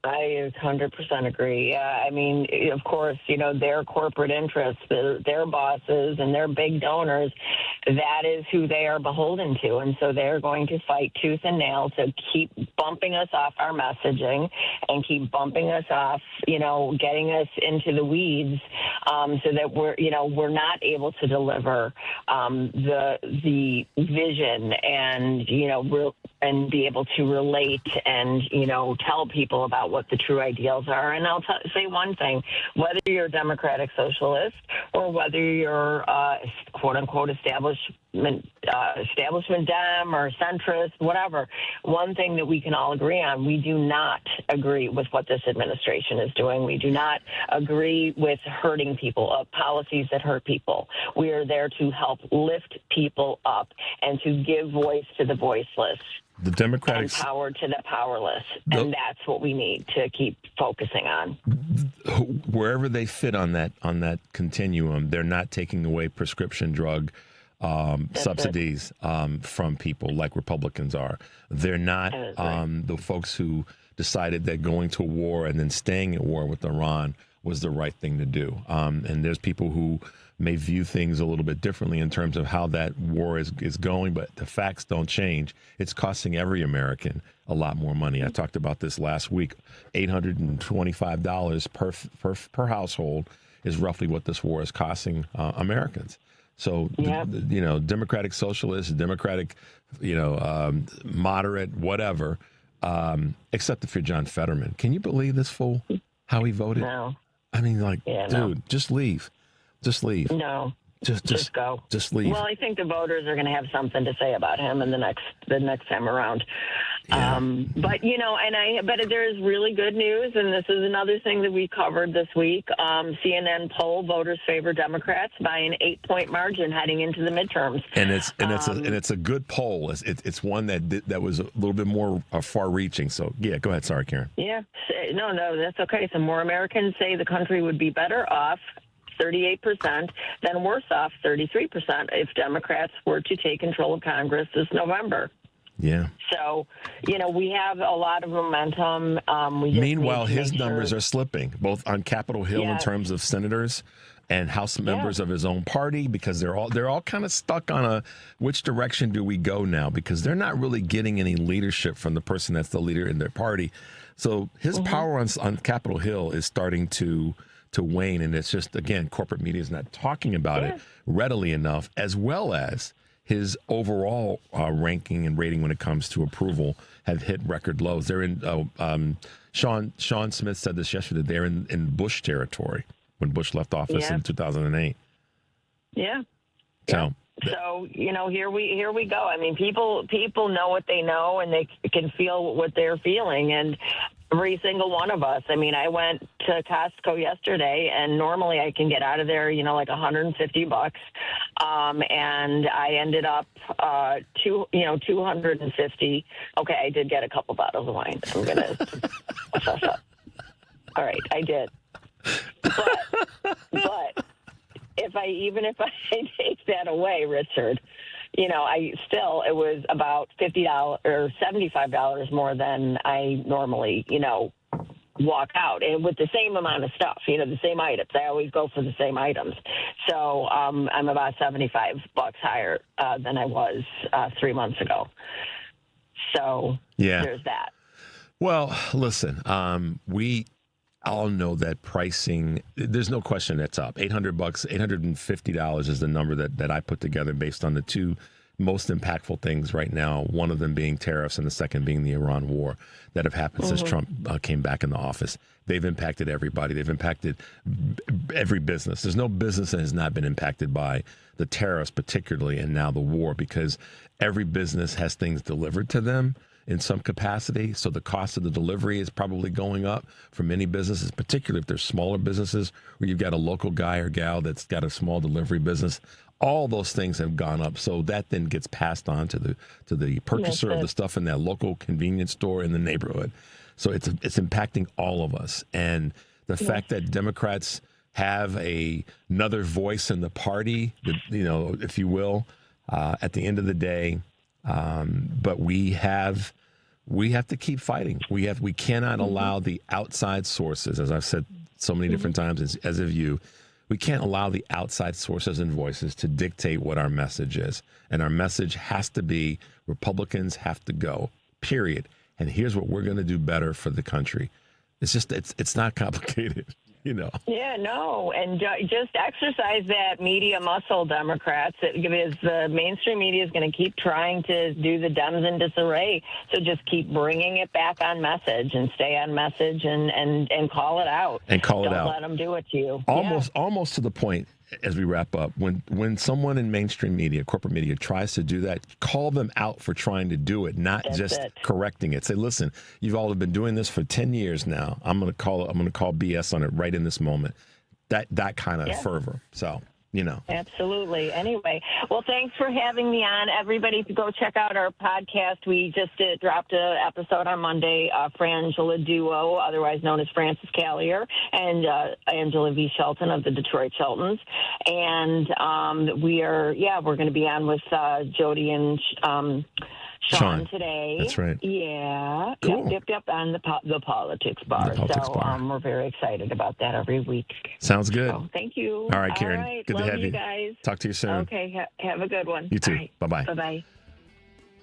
I 100% agree. Yeah, I mean, of course, their corporate interests, their bosses and their big donors, that is who they are beholden to. And so they're going to fight tooth and nail to keep bumping us off our messaging and keep bumping us off, getting us into the weeds, so that we're not able to deliver the vision and, and be able to relate and, tell people about what the true ideals are. And I'll say one thing, whether you're a Democratic socialist or whether you're quote unquote establishment Dem or centrist, whatever, one thing that we can all agree on, we do not agree with what this administration is doing. We do not agree with hurting people, policies that hurt people. We are there to help lift people up and to give voice to the voiceless. The Democratic and power to the powerless, and that's what we need to keep focusing on. Wherever they fit on that continuum, they're not taking away prescription drug subsidies from people like Republicans are. They're not the folks who decided that going to war and then staying at war with Iran was the right thing to do. And there's people who may view things a little bit differently in terms of how that war is going, but the facts don't change. It's costing every American a lot more money. I talked about this last week. $825 per household is roughly what this war is costing Americans. So, Democratic socialists, Democratic, moderate, whatever, except if you're John Fetterman. Can you believe this fool, how he voted? No. I mean, just leave. Just leave. No. Just go. Just leave. Well, I think the voters are going to have something to say about him in the next time around. Yeah. But there's really good news, and this is another thing that we covered this week. CNN poll: voters favor Democrats by an 8-point margin heading into the midterms. And it's a good poll. It's one that was a little bit more far-reaching. So yeah, go ahead. Sorry, Karen. Yeah. No, that's okay. So more Americans say the country would be better off, 38%, then worse off, 33%, if Democrats were to take control of Congress this November. Yeah. So, we have a lot of momentum. Meanwhile, his numbers are slipping, both on Capitol Hill in terms of senators and House members of his own party, because they're all kind of stuck on which direction do we go now, because they're not really getting any leadership from the person that's the leader in their party. So his power on Capitol Hill is starting to to wane. And it's just, again, corporate media is not talking about it readily enough, as well as his overall ranking and rating when it comes to approval have hit record lows. They're in, Sean Smith said this yesterday, they're in Bush territory when Bush left office in 2008. Yeah. So, here we go. I mean, people know what they know, and they can feel what they're feeling. And every single one of us. I mean, I went to Costco yesterday, and normally I can get out of there, like $150. And I ended up, 250. Okay, I did get a couple bottles of wine. I'm gonna suss up. All right, I did. But if I take that away, Richard, it was about $50 or $75 more than I normally, walk out, and with the same amount of stuff, the same items. I always go for the same items. So I'm about $75 higher than I was 3 months ago. So there's that. Well, listen, we all know that pricing, there's no question that's up. $800, $850 is the number that I put together based on the two most impactful things right now, one of them being tariffs and the second being the Iran war that have happened since Trump came back in the office. They've impacted everybody. They've impacted every business. There's no business that has not been impacted by the tariffs particularly, and now the war, because every business has things delivered to them in some capacity. So the cost of the delivery is probably going up for many businesses, particularly if they're smaller businesses where you've got a local guy or gal that's got a small delivery business. All those things have gone up. So that then gets passed on to the purchaser of the stuff in that local convenience store in the neighborhood. So it's impacting all of us. And the fact that Democrats have another voice in the party, if you will, at the end of the day, but we have to keep fighting. We cannot allow the outside sources, as I've said so many different times, as have you. We can't allow the outside sources and voices to dictate what our message is. And our message has to be Republicans have to go, period. And here's what we're going to do better for the country. It's just, it's not complicated, Yeah, no. And just exercise that media muscle, Democrats, because the mainstream media is going to keep trying to do the Dems in disarray. So just keep bringing it back on message and stay on message and call it out. And call it out. Don't let them do it to you. Almost to the point, as we wrap up, when someone in mainstream media, corporate media, tries to do that, call them out for trying to do it, not correcting it. Say, listen, you've all been doing this for 10 years now. I'm going to call BS on it right in this moment. That kind of fervor. So, Absolutely. Anyway, well, thanks for having me on. Everybody, go check out our podcast. We just dropped an episode on Monday, Frangela Duo, otherwise known as Francis Callier, and Angela V. Shelton of the Detroit Sheltons. And we're going to be on with Jody and Sean today. That's right. Yeah. Cool. Yep. On the Politics Bar. We're very excited about that every week. Sounds good. So, thank you. All right, Karen. All right. Good Love to have you guys. Talk to you soon. Okay. Have a good one. You too. Right. Bye-bye. Bye-bye.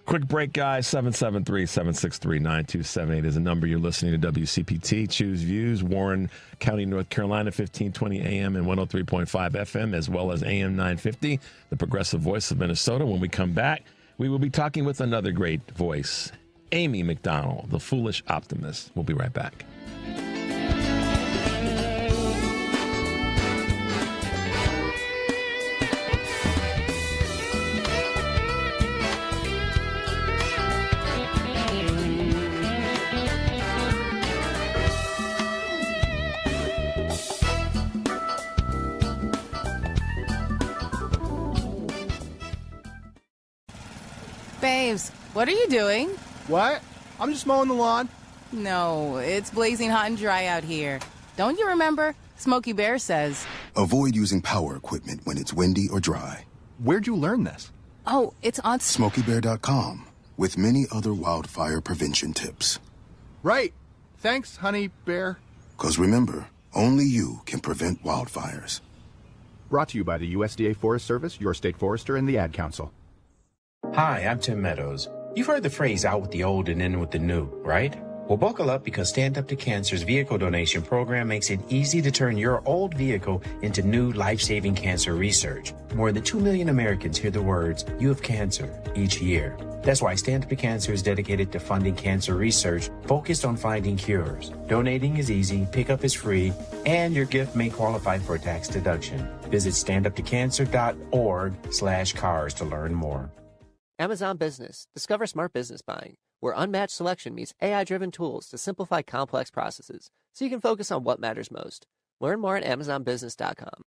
Quick break, guys. 773-763-9278 is a number. You're listening to WCPT. Choose Views, Warren County, North Carolina, 1520 AM and 103.5 FM, as well as AM 950, the progressive voice of Minnesota. When we come back, we will be talking with another great voice, Amy McDonald, the Foolish Optimist. We'll be right back. Babes, what are you doing? What? I'm just mowing the lawn. No, it's blazing hot and dry out here. Don't you remember? Smokey Bear says. Avoid using power equipment when it's windy or dry. Where'd you learn this? Oh, it's on SmokeyBear.com with many other wildfire prevention tips. Right. Thanks, honey bear. 'Cause remember, only you can prevent wildfires. Brought to you by the USDA Forest Service, your state forester, and the Ad Council. Hi, I'm Tim Meadows. You've heard the phrase out with the old and in with the new, right? Well, buckle up because Stand Up to Cancer's vehicle donation program makes it easy to turn your old vehicle into new life-saving cancer research. More than 2 million Americans hear the words, "You have cancer," each year. That's why Stand Up to Cancer is dedicated to funding cancer research focused on finding cures. Donating is easy, pickup is free, and your gift may qualify for a tax deduction. Visit standuptocancer.org/cars to learn more. Amazon Business. Discover smart business buying, where unmatched selection meets AI-driven tools to simplify complex processes so you can focus on what matters most. Learn more at amazonbusiness.com.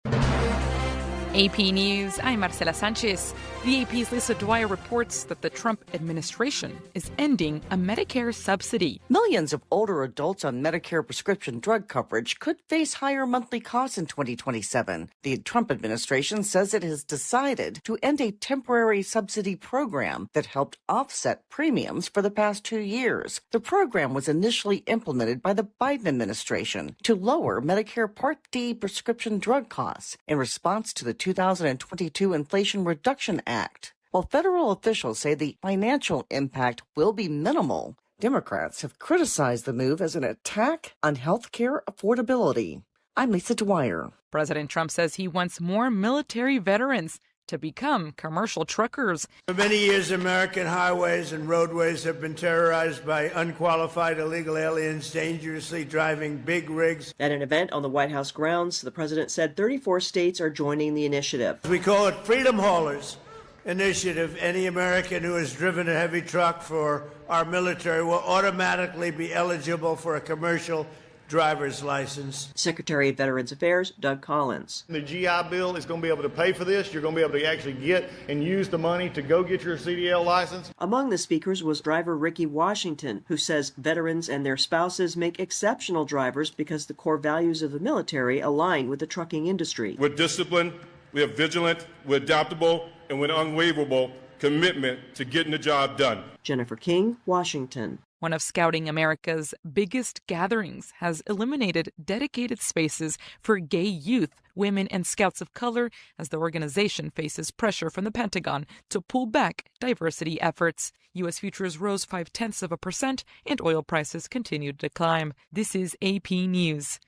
AP News, I'm Marcela Sanchez. The AP's Lisa Dwyer reports that the Trump administration is ending a Medicare subsidy. Millions of older adults on Medicare prescription drug coverage could face higher monthly costs in 2027. The Trump administration says it has decided to end a temporary subsidy program that helped offset premiums for the past 2 years. The program was initially implemented by the Biden administration to lower Medicare Part D prescription drug costs in response to the 2022 Inflation Reduction Act. While federal officials say the financial impact will be minimal, Democrats have criticized the move as an attack on health care affordability. I'm Lisa Dwyer. President Trump says he wants more military veterans to become commercial truckers. For many years, American highways and roadways have been terrorized by unqualified illegal aliens dangerously driving big rigs. At an event on the White House grounds, the president said 34 states are joining the initiative. We call it Freedom Haulers Initiative. Any American who has driven a heavy truck for our military will automatically be eligible for a commercial driver's license. Secretary of Veterans Affairs, Doug Collins. The GI Bill is going to be able to pay for this. You're going to be able to actually get and use the money to go get your CDL license. Among the speakers was driver Ricky Washington, who says veterans and their spouses make exceptional drivers because the core values of the military align with the trucking industry. We're disciplined, we're vigilant, we're adaptable, and with unwavering commitment to getting the job done. Jennifer King, Washington. One of Scouting America's biggest gatherings has eliminated dedicated spaces for gay youth, women, and scouts of color as the organization faces pressure from the Pentagon to pull back diversity efforts. U.S. futures rose 0.5% and oil prices continued to climb. This is AP News.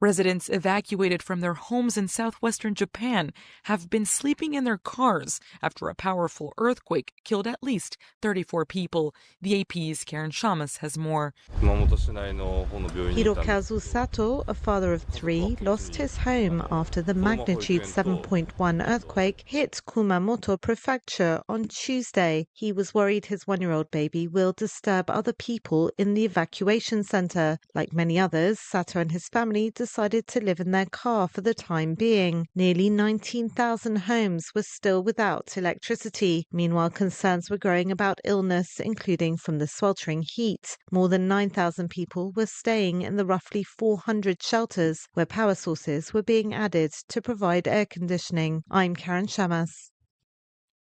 Residents evacuated from their homes in southwestern Japan have been sleeping in their cars after a powerful earthquake killed at least 34 people. The AP's Karen Shamas has more. Hirokazu Sato, a father of 3, lost his home after the magnitude 7.1 earthquake hit Kumamoto Prefecture on Tuesday. He was worried his 1-year-old baby will disturb other people in the evacuation center. Like many others, Sato and his family decided to live in their car for the time being. Nearly 19,000 homes were still without electricity. Meanwhile, concerns were growing about illness, including from the sweltering heat. More than 9,000 people were staying in the roughly 400 shelters where power sources were being added to provide air conditioning. I'm Karen Shamas.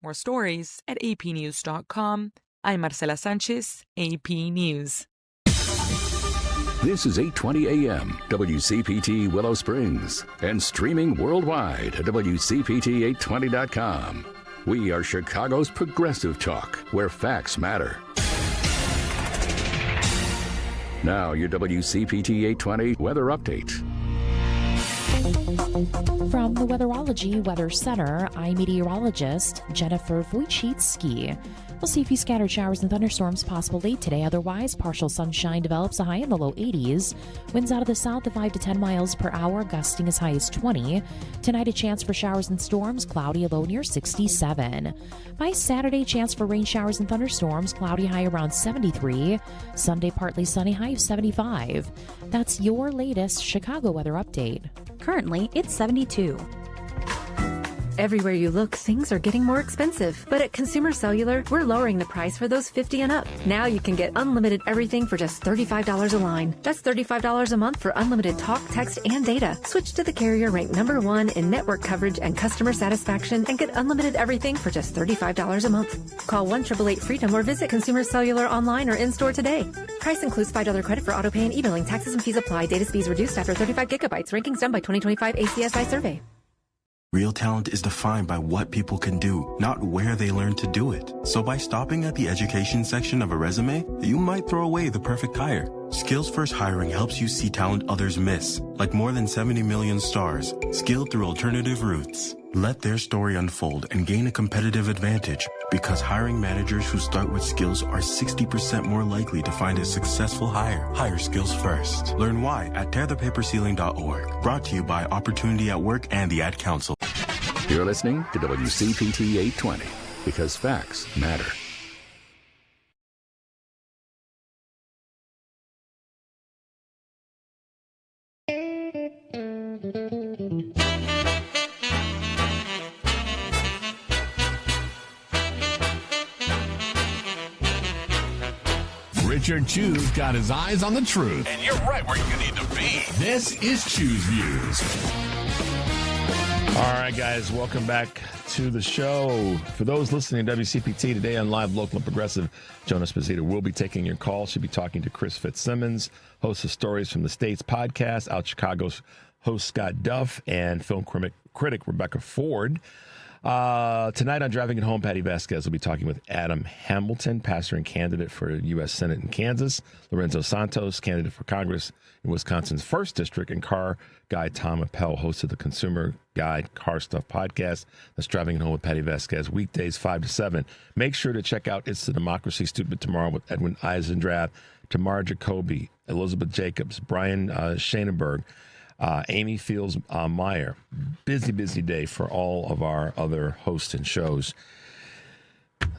More stories at apnews.com. I'm Marcela Sanchez, AP News. This is 8:20 a.m. WCPT Willow Springs and streaming worldwide at WCPT820.com. We are Chicago's progressive talk, where facts matter. Now your WCPT 820 weather update. From the Weatherology Weather Center, I'm meteorologist Jennifer Wojcicki. We'll see a few scattered showers and thunderstorms possible late today. Otherwise, partial sunshine develops, a high in the low 80s. Winds out of the south at 5 to 10 miles per hour, gusting as high as 20. Tonight, a chance for showers and storms, cloudy, a low near 67. By Saturday, chance for rain showers and thunderstorms, cloudy, high around 73. Sunday, partly sunny, high of 75. That's your latest Chicago weather update. Currently, it's 72. Everywhere you look, things are getting more expensive. But at Consumer Cellular, we're lowering the price for those 50 and up. Now you can get unlimited everything for just $35 a line. That's $35 a month for unlimited talk, text, and data. Switch to the carrier ranked #1 in network coverage and customer satisfaction and get unlimited everything for just $35 a month. Call 1-888-FREEDOM or visit Consumer Cellular online or in-store today. Price includes $5 credit for auto pay and e-billing. Taxes and fees apply. Data speeds reduced after 35 gigabytes. Rankings done by 2025 ACSI survey. Real talent is defined by what people can do, not where they learn to do it. So by stopping at the education section of a resume, you might throw away the perfect hire. Skills First Hiring helps you see talent others miss, like more than 70 million stars, skilled through alternative routes. Let their story unfold and gain a competitive advantage, because hiring managers who start with skills are 60% more likely to find a successful hire. Hire skills first. Learn why at tearthepaperceiling.org. Brought to you by Opportunity at Work and the Ad Council. You're listening to WCPT 820, because facts matter. Richard Chu's got his eyes on the truth. And you're right where you need to be. This is Chu's Views. All right, guys, welcome back to the show. For those listening to WCPT today on Live, Local, and Progressive, Jonas Esposito will be taking your call. She'll be talking to Chris Fitzsimmons, host of Stories from the States podcast, Out Chicago's host Scott Duff, and film critic Rebecca Ford. Tonight on Driving It Home, Patty Vasquez will be talking with Adam Hamilton, pastor and candidate for U.S. Senate in Kansas, Lorenzo Santos, candidate for Congress in Wisconsin's 1st District, and car guy Tom Appel, host of the Consumer Guide Car Stuff podcast. That's Driving It Home with Patty Vasquez, weekdays 5 to 7. Make sure to check out It's the Democracy Stupid Tomorrow with Edwin Eisendrath, Tamara Jacoby, Elizabeth Jacobs, Brian Schoenberg, Amy Fields Meyer. Busy day for all of our other hosts and shows.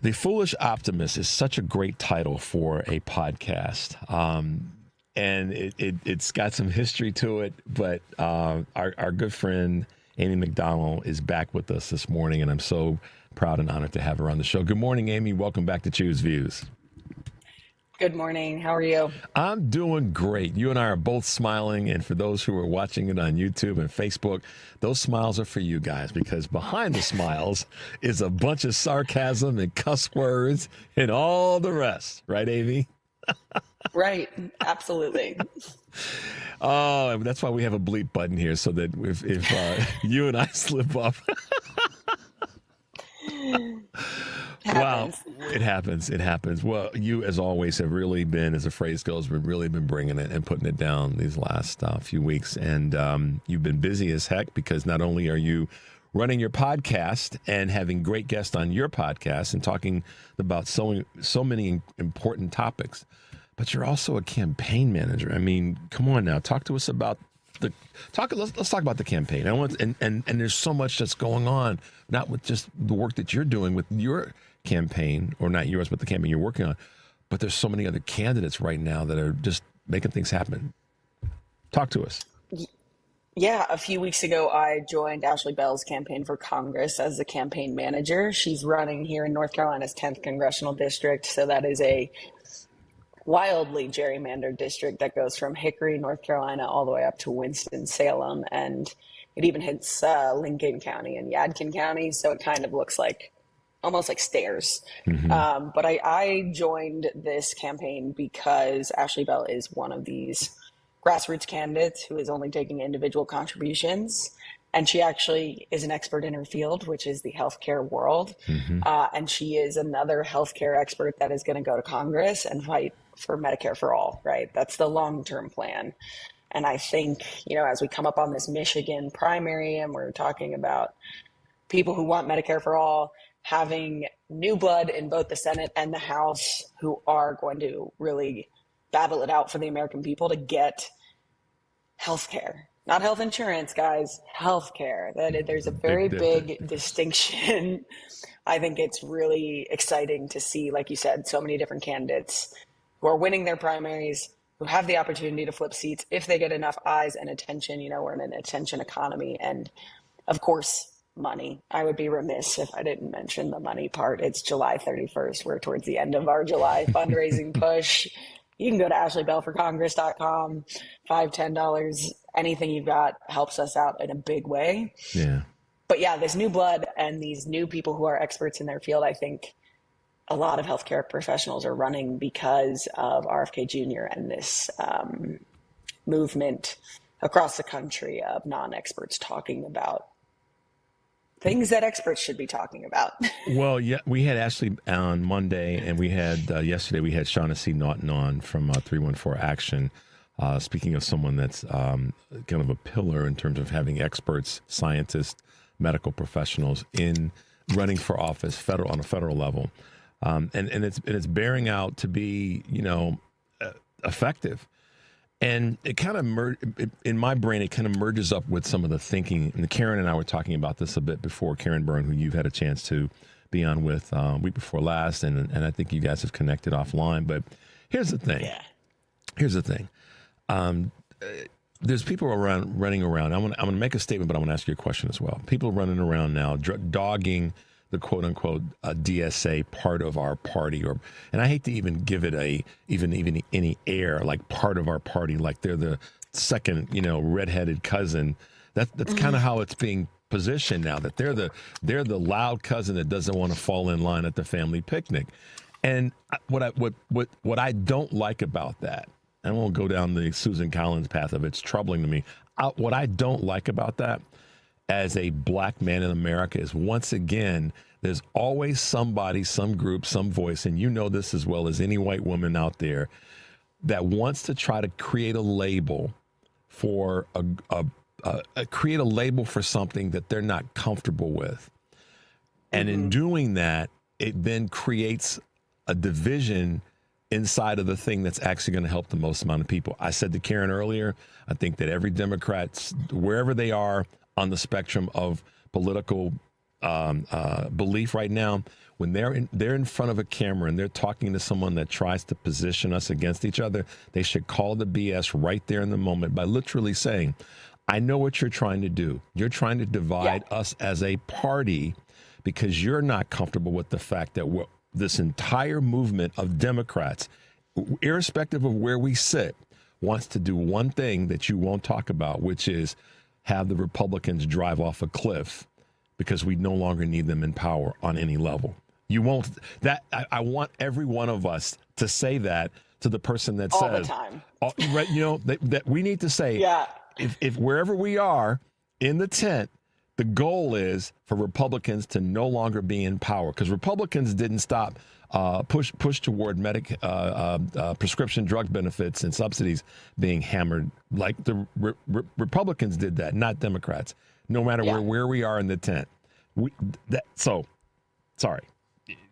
The Foolish Optimist is such a great title for a podcast. And it's got some history to it, but our good friend Amy McDonald is back with us this morning, and I'm so proud and honored to have her on the show. Good morning, Amy. Welcome back to Choose Views. Good morning. How are you? I'm doing great. You and I are both smiling, and for those who are watching it on YouTube and Facebook, those smiles are for you guys, because behind the smiles is a bunch of sarcasm and cuss words and all the rest. Right, Amy? Right. Absolutely. Oh, that's why we have a bleep button here, so that if you and I slip up. Wow, it happens. Well, you, as always, have really been, as the phrase goes, really been bringing it and putting it down these last few weeks. And you've been busy as heck, because not only are you running your podcast and having great guests on your podcast and talking about so many important topics, but you're also a campaign manager. I mean, come on now, talk to us about let's talk about the campaign. And there's so much that's going on, not with just the work that you're doing with your campaign, or not yours, but the campaign you're working on, but there's so many other candidates right now that are just making things happen. Talk to us. Yeah, a few weeks ago, I joined Ashley Bell's campaign for Congress as the campaign manager. She's running here in North Carolina's 10th Congressional District, so that is a wildly gerrymandered district that goes from Hickory, North Carolina, all the way up to Winston-Salem, and it even hits Lincoln County and Yadkin County, so it kind of looks like almost like stairs. Mm-hmm. But I joined this campaign because Ashley Bell is one of these grassroots candidates who is only taking individual contributions. And she actually is an expert in her field, which is the healthcare world. Mm-hmm. And she is another healthcare expert that is going to go to Congress and fight for Medicare for all, right? That's the long-term plan. And I think, as we come up on this Michigan primary and we're talking about people who want Medicare for all, having new blood in both the Senate and the House who are going to really battle it out for the American people to get health care. Not health insurance, guys, health care. There's a very big distinction. I think it's really exciting to see, like you said, so many different candidates who are winning their primaries, who have the opportunity to flip seats if they get enough eyes and attention. We're in an attention economy. And of course, money. I would be remiss if I didn't mention the money part. It's July 31st. We're towards the end of our July fundraising push. You can go to ashleybellforcongress.com, $5, $10. Anything you've got helps us out in a big way. Yeah. But yeah, this new blood and these new people who are experts in their field, I think a lot of healthcare professionals are running because of RFK Jr. and this movement across the country of non-experts talking about things that experts should be talking about. Well, yeah, we had Ashley on Monday, and we had yesterday we had Shaughnessy Naughton on from 314 Action. Speaking of someone that's kind of a pillar in terms of having experts, scientists, medical professionals in running for office on a federal level, and it's bearing out to be effective. And it kind of in my brain, it kind of merges up with some of the thinking. And Karen and I were talking about this a bit before. Karen Byrne, who you've had a chance to be on with week before last, and I think you guys have connected offline. But here's the thing. Yeah. Here's the thing. There's people running around. I'm gonna make a statement, but I'm gonna ask you a question as well. People running around now, dogging the quote unquote DSA part of our party, and I hate to even give it even any air like part of our party, like they're the second redheaded cousin. That's kind of how it's being positioned now, that they're the loud cousin that doesn't want to fall in line at the family picnic. And what I don't like about that, I won't go down the Susan Collins path of it's troubling to me. What I don't like about that as a black man in America is, once again, there's always somebody, some group, some voice, and you know this as well as any white woman out there, that wants to try to create a label for create a label for something that they're not comfortable with. And in doing that, it then creates a division inside of the thing that's actually going to help the most amount of people. I said to Karen earlier, I think that every Democrat, wherever they are on the spectrum of political belief right now, when they're in front of a camera and they're talking to someone that tries to position us against each other, they should call the BS right there in the moment by literally saying, I know what you're trying to do. You're trying to divide us as a party because you're not comfortable with the fact that this entire movement of Democrats, irrespective of where we sit, wants to do one thing that you won't talk about, which is have the Republicans drive off a cliff because we no longer need them in power on any level. You won't. I want every one of us to say that to the person that all says, the time. Right? That we need to say, if wherever we are in the tent, the goal is for Republicans to no longer be in power, because Republicans didn't stop push toward prescription drug benefits and subsidies being hammered like the Republicans did that, not Democrats. No matter where we are in the tent, sorry,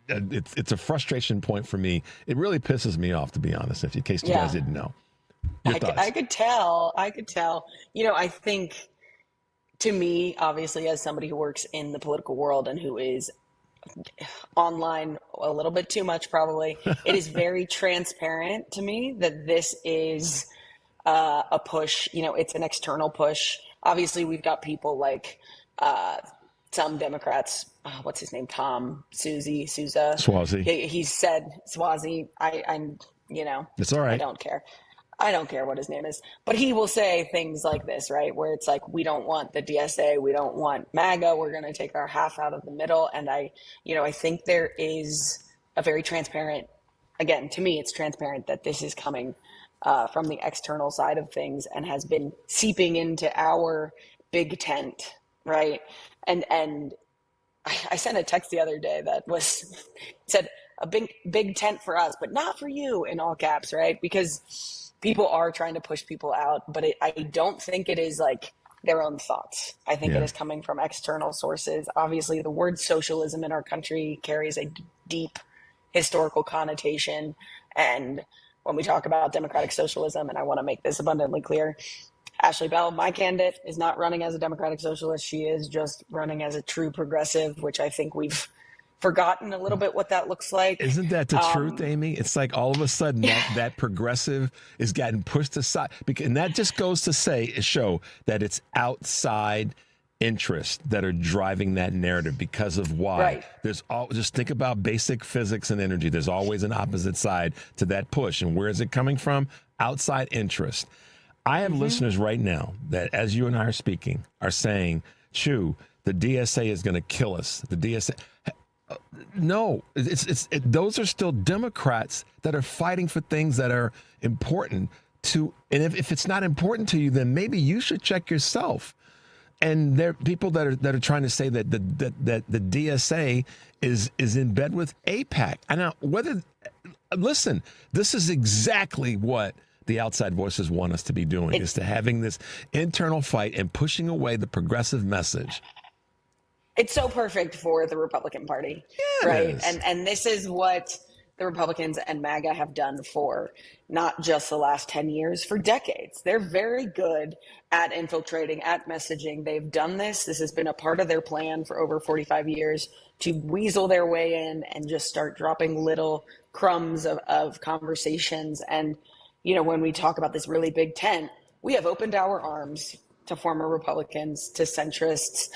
it's a frustration point for me. It really pisses me off, to be honest. In case you guys didn't know, I could tell. I think, to me, obviously, as somebody who works in the political world and who is online a little bit too much, probably, it is very transparent to me that this is a push. It's an external push. Obviously, we've got people like some Democrats. What's his name? Sousa. Swazi. He said Swazi. I'm. It's all right. I don't care what his name is, but he will say things like this, right? Where it's like, we don't want the DSA, we don't want MAGA, we're going to take our half out of the middle. And I think there is a very transparent, again, to me, it's transparent that this is coming from the external side of things and has been seeping into our big tent, right? And I sent a text the other day that said a big tent for us, but not for you, in all caps, right? Because people are trying to push people out, but I don't think it is like their own thoughts. I think it is coming from external sources. Obviously, the word socialism in our country carries a deep historical connotation. And when we talk about democratic socialism, and I want to make this abundantly clear, Ashley Bell, my candidate, is not running as a democratic socialist. She is just running as a true progressive, which I think we've forgotten a little bit what that looks like. Isn't that the truth, Amy? It's like all of a sudden that progressive is getting pushed aside, and that just goes to show that it's outside interests that are driving that narrative. Because of why? Right. Just think about basic physics and energy. There's always an opposite side to that push, and where is it coming from? Outside interest. I have listeners right now that, as you and I are speaking, are saying, "Chew, the DSA is going to kill us." The DSA. No, those are still Democrats that are fighting for things that are important to. And if it's not important to you, then maybe you should check yourself. And there are people that are trying to say that the DSA is in bed with AIPAC. And now, listen, this is exactly what the outside voices want us to be doing, is to having this internal fight and pushing away the progressive message. It's so perfect for the Republican Party, right? And this is what the Republicans and MAGA have done for not just the last 10 years, for decades. They're very good at infiltrating, at messaging. They've done this. This has been a part of their plan for over 45 years to weasel their way in and just start dropping little crumbs of conversations. And, you know, when we talk about this really big tent, we have opened our arms to former Republicans, to centrists,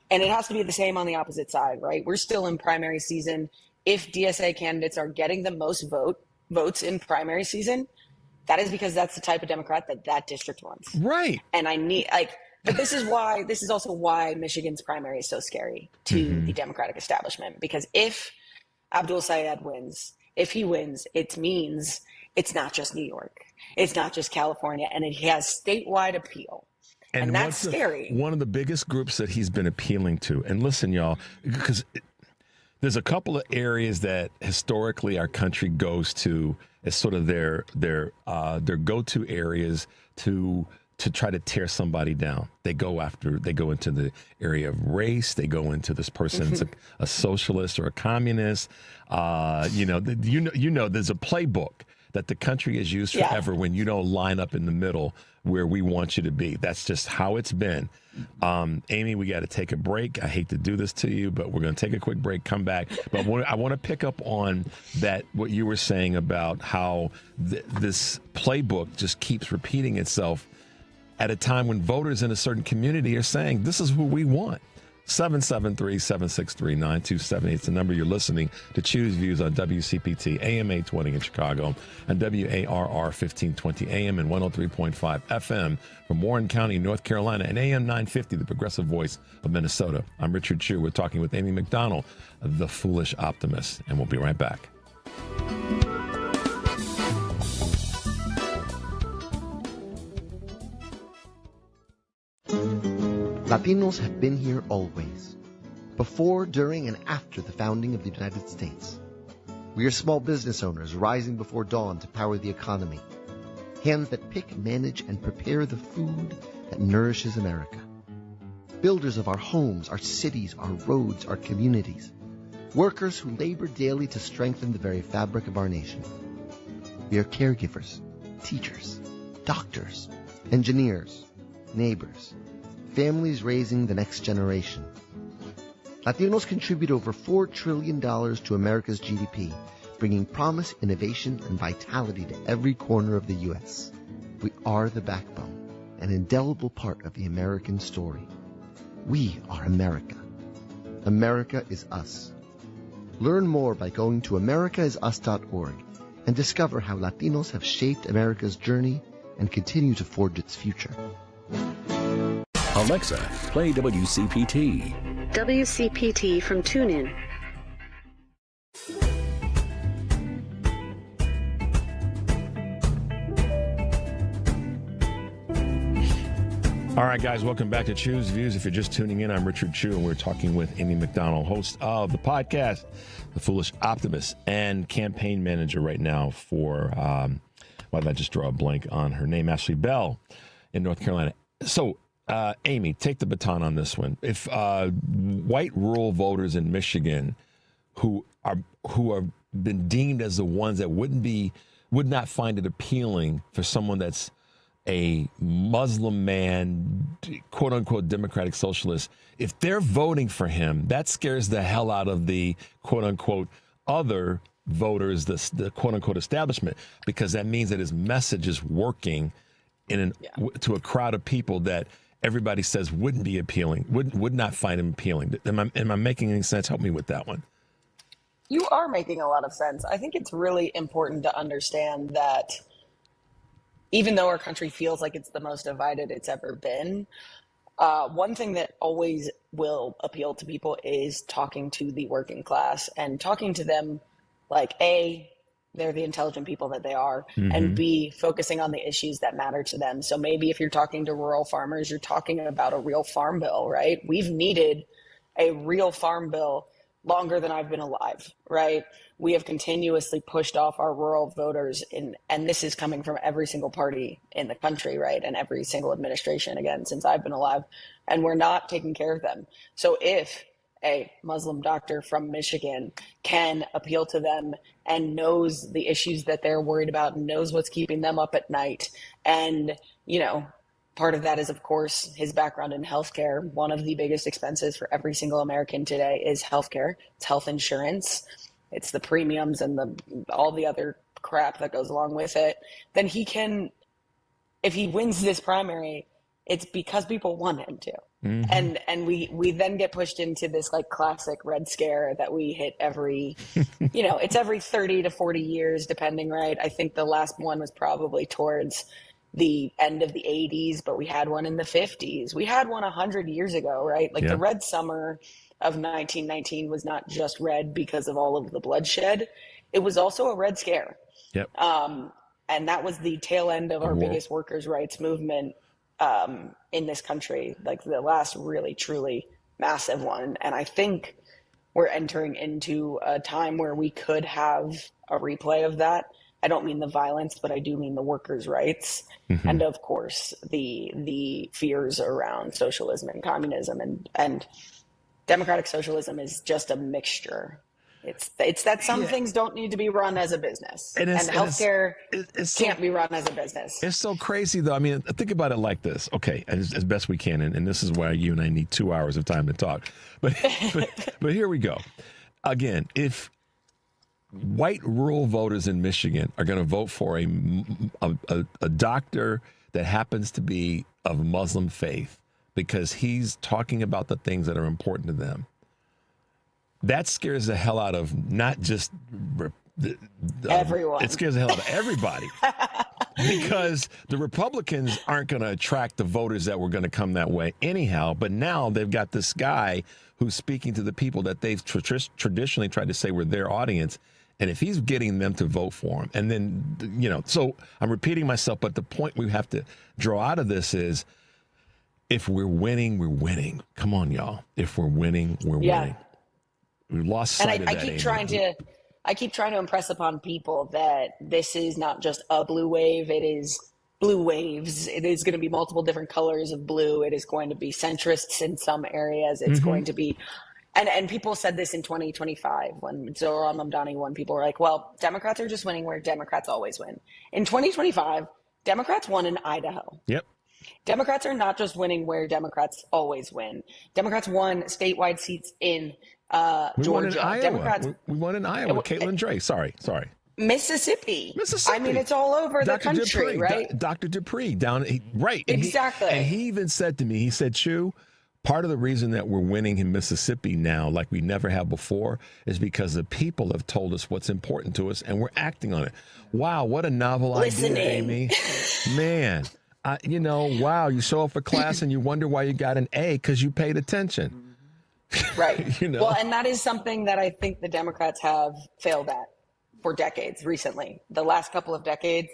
and it has to be the same on the opposite side, right? We're still in primary season. If DSA candidates are getting the most votes in primary season, that is because that's the type of Democrat that district wants. Right. And but this is also why Michigan's primary is so scary to the Democratic establishment, because if Abdul Sayed wins, if he wins, it means it's not just New York, it's not just California, and it has statewide appeal. And that's scary. One of the biggest groups that he's been appealing to, and listen, y'all, because there's a couple of areas that historically our country goes to as sort of their go-to areas to try to tear somebody down. They go into the area of race. They go into this person's a socialist or a communist. There's a playbook that the country has used forever when you don't line up in the middle where we want you to be. That's just how it's been. Amy, we got to take a break. I hate to do this to you, but we're going to take a quick break, come back. But I want to pick up on that, what you were saying about how this playbook just keeps repeating itself at a time when voters in a certain community are saying, this is who we want. 773-763-9278. It's the number. You're listening to Choose Views on WCPT, AM 820 in Chicago, and WARR 1520 AM and 103.5 FM from Warren County, North Carolina, and AM 950, the progressive voice of Minnesota. I'm Richard Chu. We're talking with Amy McDonald, the Foolish Optimist, and we'll be right back. Latinos have been here always, before, during, and after the founding of the United States. We are small business owners rising before dawn to power the economy, hands that pick, manage, and prepare the food that nourishes America. Builders of our homes, our cities, our roads, our communities. Workers who labor daily to strengthen the very fabric of our nation. We are caregivers, teachers, doctors, engineers, neighbors, families raising the next generation. Latinos contribute over $4 trillion to America's GDP, bringing promise, innovation, and vitality to every corner of the U.S. We are the backbone, an indelible part of the American story. We are America. America is us. Learn more by going to americaisus.org and discover how Latinos have shaped America's journey and continue to forge its future. Alexa, play WCPT. WCPT from TuneIn. All right, guys, welcome back to Choose Views. If you're just tuning in, I'm Richard Chu, and we're talking with Amy McDonald, host of the podcast, The Foolish Optimist, and campaign manager right now for, why did I just draw a blank on her name, Ashley Bell in North Carolina. So, Amy, take the baton on this one. If white rural voters in Michigan who are been deemed as the ones that would not find it appealing for someone that's a Muslim man, quote unquote Democratic Socialist, if they're voting for him, that scares the hell out of the quote unquote other voters, the quote unquote establishment, because that means that his message is working to a crowd of people that everybody says wouldn't be appealing, would not find him appealing. Am I making any sense? Help me with that one. You are making a lot of sense. I think it's really important to understand that even though our country feels like it's the most divided it's ever been, one thing that always will appeal to people is talking to the working class and talking to them like, A, they're the intelligent people that they are, and B, focusing on the issues that matter to them. So maybe if you're talking to rural farmers, you're talking about a real farm bill, right? We've needed a real farm bill longer than I've been alive, right? We have continuously pushed off our rural voters, and this is coming from every single party in the country, right? And every single administration, again, since I've been alive, and we're not taking care of them. So if a Muslim doctor from Michigan can appeal to them and knows the issues that they're worried about and knows what's keeping them up at night, and, you know, part of that is, of course, his background in healthcare. One of the biggest expenses for every single American today is healthcare. It's health insurance. It's the premiums and all the other crap that goes along with it. Then he can, if he wins this primary, it's because people want him to. And we then get pushed into this like classic Red Scare that we hit every, you know, it's every 30 to 40 years, depending, right? I think the last one was probably towards the end of the 80s, but we had one in the 50s. We had one 100 years ago, right? Like the Red Summer of 1919 was not just red because of all of the bloodshed. It was also a Red Scare. And that was the tail end of our biggest workers' rights movement in this country, like the last really, truly massive one. And I think we're entering into a time where we could have a replay of that. I don't mean the violence, but I do mean the workers' rights. And of course, the fears around socialism and communism, and democratic socialism is just a mixture. It's that some things don't need to be run as a business, and healthcare can't be run as a business. It's so crazy, though. I mean, think about it like this. Okay, as best we can, and this is why you and I need 2 hours of time to talk. But here we go. Again, if white rural voters in Michigan are going to vote for a doctor that happens to be of Muslim faith because he's talking about the things that are important to them, that scares the hell out of not just everyone. It scares the hell out of everybody because the Republicans aren't going to attract the voters that were going to come that way anyhow. But now they've got this guy who's speaking to the people that they've traditionally tried to say were their audience. And if he's getting them to vote for him, and then, you know, so I'm repeating myself, but the point we have to draw out of this is if we're winning, we're winning. Come on, y'all. If we're winning, we're winning. We've lost sight of that. I keep trying to impress upon people that this is not just a blue wave. It is blue waves. It is going to be multiple different colors of blue. It is going to be centrists in some areas. It's going to be, and people said this in 2025 when Zohran Mamdani won. People were like, well, Democrats are just winning where Democrats always win. In 2025, Democrats won in Idaho. Democrats are not just winning where Democrats always win. Democrats won statewide seats in Georgia. We won in Iowa. Caitlin Dre. Sorry. Mississippi. I mean, it's all over the country, right? Dr. Dupree down, right. Exactly. And he even said to me, he said, Chu, part of the reason that we're winning in Mississippi now like we never have before is because the people have told us what's important to us and we're acting on it. Wow, what a novel idea, Amy. Man, wow, you show up for class and you wonder why you got an A because you paid attention. Right. Well, and that is something that I think the Democrats have failed at for decades recently. The last couple of decades,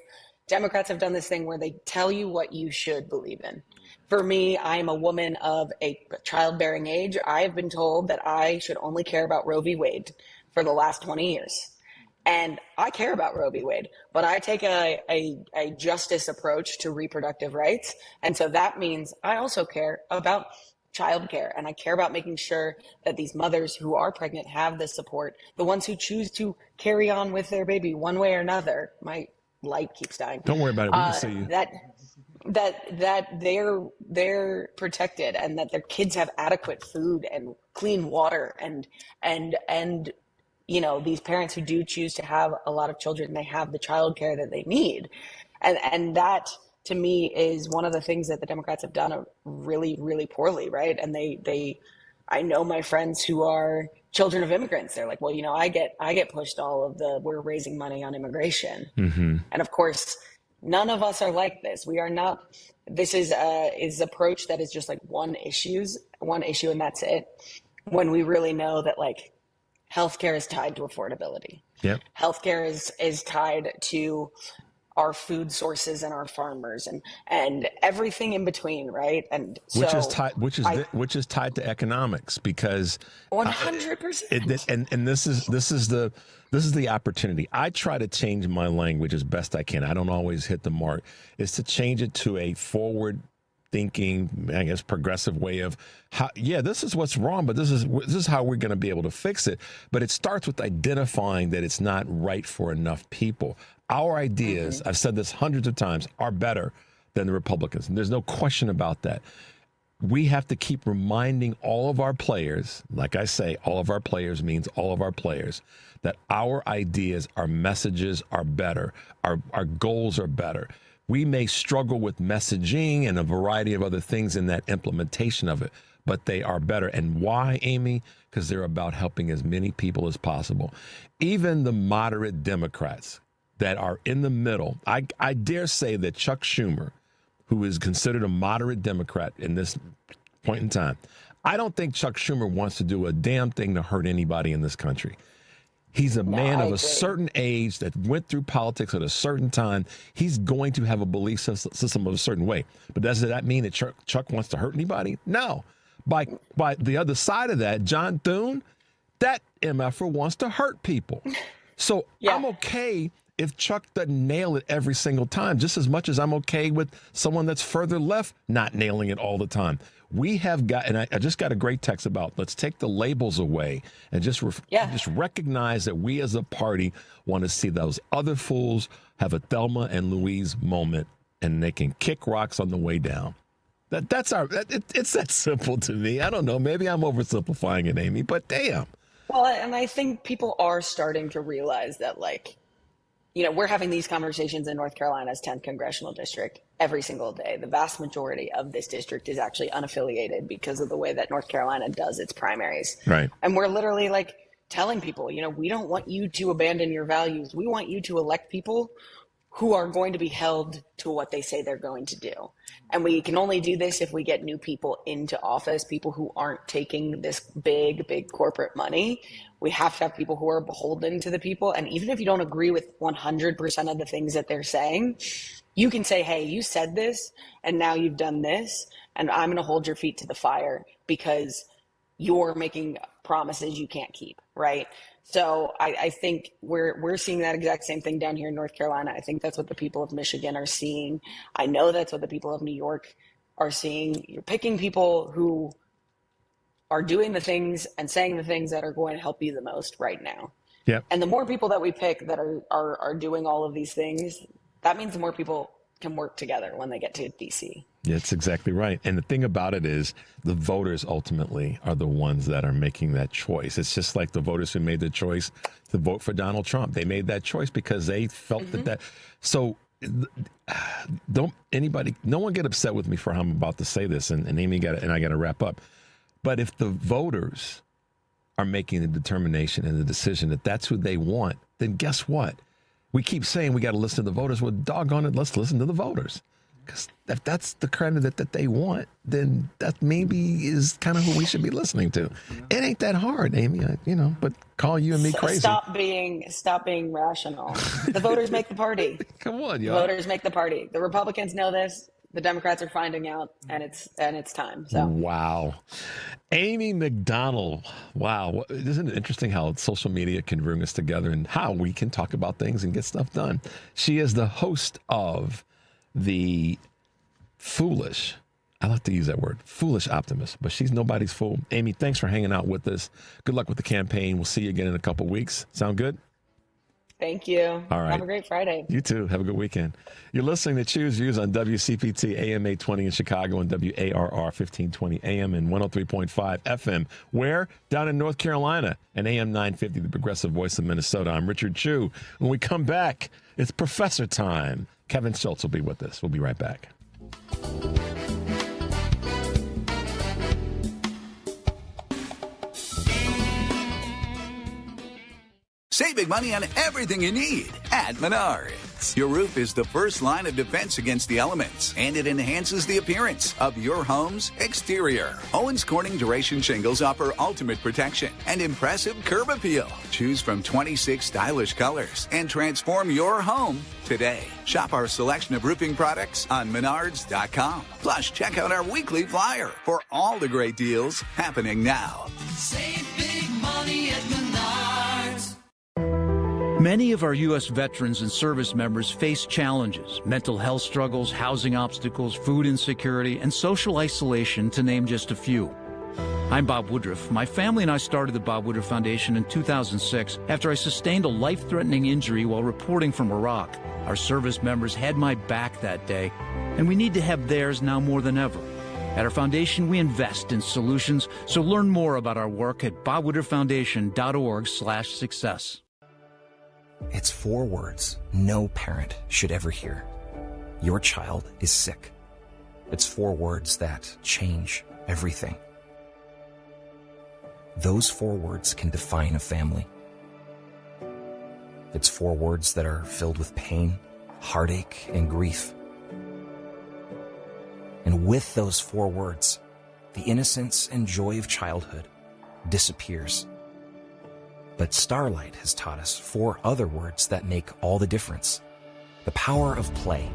Democrats have done this thing where they tell you what you should believe in. For me, I'm a woman of a childbearing age. I have been told that I should only care about Roe v. Wade for the last 20 years. And I care about Roe v. Wade, but I take a justice approach to reproductive rights. And so that means I also care about childcare, and I care about making sure that these mothers who are pregnant have the support, the ones who choose to carry on with their baby one way or another. My light keeps dying. Don't worry about it. We can see you. That they're protected and that their kids have adequate food and clean water and these parents who do choose to have a lot of children, they have the childcare that they need, and that to me is one of the things that the Democrats have done really, really poorly, right? And I know my friends who are children of immigrants. They're like, well, I get pushed all of we're raising money on immigration, and of course, none of us are like this. We are not. This is approach that is just like one issue, and that's it. When we really know that like healthcare is tied to affordability. Yep. Healthcare is tied to our food sources and our farmers and everything in between, right? And so which is tied to economics, because 100%. And this is the opportunity. I try to change my language as best I can. I don't always hit the mark. Is to change it to a forward thinking, I guess, progressive way of how, this is what's wrong, but this is how we're going to be able to fix it. But it starts with identifying that it's not right for enough people. Our ideas, I've said this hundreds of times, are better than the Republicans. And there's no question about that. We have to keep reminding all of our players, like I say, all of our players means all of our players, that our ideas, our messages are better. Our goals are better. We may struggle with messaging and a variety of other things in that implementation of it, but they are better. And why, Amy? Because they're about helping as many people as possible. Even the moderate Democrats that are in the middle, I dare say that Chuck Schumer, who is considered a moderate Democrat in this point in time, I don't think Chuck Schumer wants to do a damn thing to hurt anybody in this country. He's a man of a certain age that went through politics at a certain time. He's going to have a belief system of a certain way. But does that mean that Chuck wants to hurt anybody? No. By the other side of that, John Thune, that MFer wants to hurt people. So I'm okay if Chuck doesn't nail it every single time, just as much as I'm okay with someone that's further left not nailing it all the time. We have got, and I just got a great text about, let's take the labels away and just recognize that we as a party want to see those other fools have a Thelma and Louise moment, and they can kick rocks on the way down. It's that simple to me. I don't know. Maybe I'm oversimplifying it, Amy, but damn. Well, and I think people are starting to realize that, we're having these conversations in North Carolina's 10th Congressional District every single day. The vast majority of this district is actually unaffiliated because of the way that North Carolina does its primaries. Right. And we're literally telling people, we don't want you to abandon your values. We want you to elect people who are going to be held to what they say they're going to do. And we can only do this if we get new people into office, people who aren't taking this big corporate money. We have to have people who are beholden to the people. And even if you don't agree with 100% of the things that they're saying, you can say, hey, you said this, and now you've done this, and I'm going to hold your feet to the fire because you're making promises you can't keep, right? So I think we're seeing that exact same thing down here in North Carolina. I think that's what the people of Michigan are seeing. I know that's what the people of New York are seeing. You're picking people who are doing the things and saying the things that are going to help you the most right now. Yep. And the more people that we pick that are doing all of these things, that means the more people can work together when they get to DC. That's exactly right. And the thing about it is the voters ultimately are the ones that are making that choice. It's just like the voters who made the choice to vote for Donald Trump. They made that choice because they felt that. So no one get upset with me for how I'm about to say this. And Amy I got to wrap up. But if the voters are making the determination and the decision that that's who they want, then guess what? We keep saying we got to listen to the voters. Well, doggone it, let's listen to the voters. Because if that's the candidate that they want, then that maybe is kind of who we should be listening to. It ain't that hard, Amy, but call you and me crazy. Stop being rational. The voters make the party. Come on, y'all. The voters make the party. The Republicans know this. The Democrats are finding out, and it's time. So wow, Amy McDonald. Wow, isn't it interesting how social media can bring us together and how we can talk about things and get stuff done? She is the host of the Foolish. I like to use that word, Foolish Optimist, but she's nobody's fool. Amy, thanks for hanging out with us. Good luck with the campaign. We'll see you again in a couple weeks. Sound good? Thank you. All right. Have a great Friday. You too. Have a good weekend. You're listening to Choose Views on WCPT AM 820 in Chicago and WARR 1520 AM and 103.5 FM. Where? Down in North Carolina and AM 950, the progressive voice of Minnesota. I'm Richard Chu. When we come back, it's Professor time. Kevin Schultz will be with us. We'll be right back. Save big money on everything you need at Menards. Politics. Your roof is the first line of defense against the elements, and it enhances the appearance of your home's exterior. Owens Corning Duration Shingles offer ultimate protection and impressive curb appeal. Choose from 26 stylish colors and transform your home today. Shop our selection of roofing products on Menards.com. Plus, check out our weekly flyer for all the great deals happening now. Save big money at Menards. Many of our U.S. veterans and service members face challenges, mental health struggles, housing obstacles, food insecurity, and social isolation, to name just a few. I'm Bob Woodruff. My family and I started the Bob Woodruff Foundation in 2006 after I sustained a life-threatening injury while reporting from Iraq. Our service members had my back that day, and we need to have theirs now more than ever. At our foundation, we invest in solutions, so learn more about our work at bobwoodrufffoundation.org/success. It's 4 words no parent should ever hear. Your child is sick. It's 4 words that change everything. Those 4 words can define a family. It's 4 words that are filled with pain, heartache, and grief. And with those 4 words, the innocence and joy of childhood disappears. But Starlight has taught us 4 other words that make all the difference. The power of play.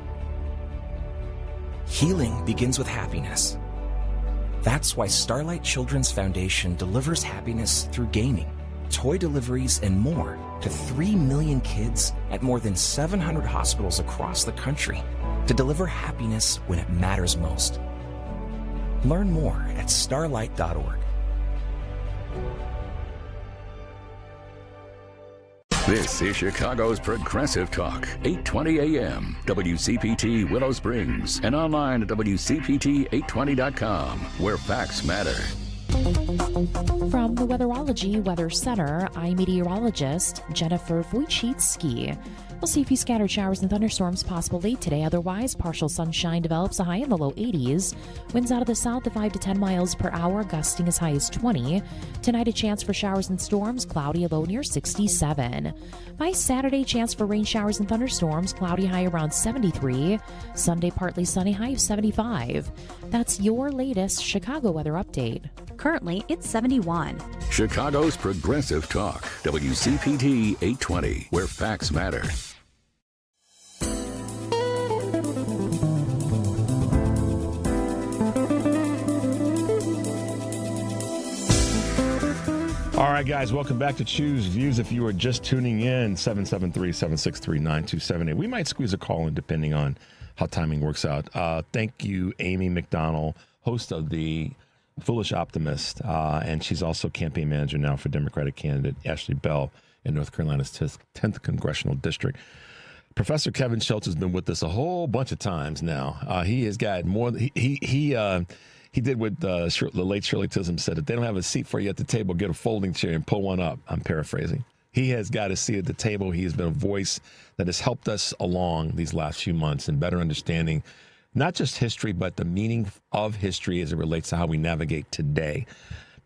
Healing begins with happiness. That's why Starlight Children's Foundation delivers happiness through gaming, toy deliveries, and more to 3 million kids at more than 700 hospitals across the country to deliver happiness when it matters most. Learn more at starlight.org. This is Chicago's Progressive Talk, 820 AM, WCPT Willow Springs, and online at WCPT820.com, where facts matter. From the Weatherology Weather Center, I'm meteorologist Jennifer Wojcicki. We'll see a few scattered showers and thunderstorms possible late today. Otherwise, partial sunshine develops, a high in the low 80s. Winds out of the south at 5 to 10 miles per hour, gusting as high as 20. Tonight, a chance for showers and storms, cloudy, a low near 67. By Saturday, chance for rain showers and thunderstorms, cloudy, high around 73. Sunday, partly sunny, high of 75. That's your latest Chicago weather update. Currently, it's 71. Chicago's Progressive Talk, WCPT 820, where facts matter. All right, guys, welcome back to Choose Views. If you are just tuning in, 773-763-9278. We might squeeze a call in depending on how timing works out. Thank you, Amy McDonald, host of the Foolish Optimist, and she's also campaign manager now for Democratic candidate Ashley Bell in North Carolina's 10th Congressional District. Professor Kevin Schultz has been with us a whole bunch of times now. He has got more. He did what the late Shirley Chisholm said. If they don't have a seat for you at the table, get a folding chair and pull one up. I'm paraphrasing. He has got a seat at the table. He has been a voice that has helped us along these last few months in better understanding not just history, but the meaning of history as it relates to how we navigate today.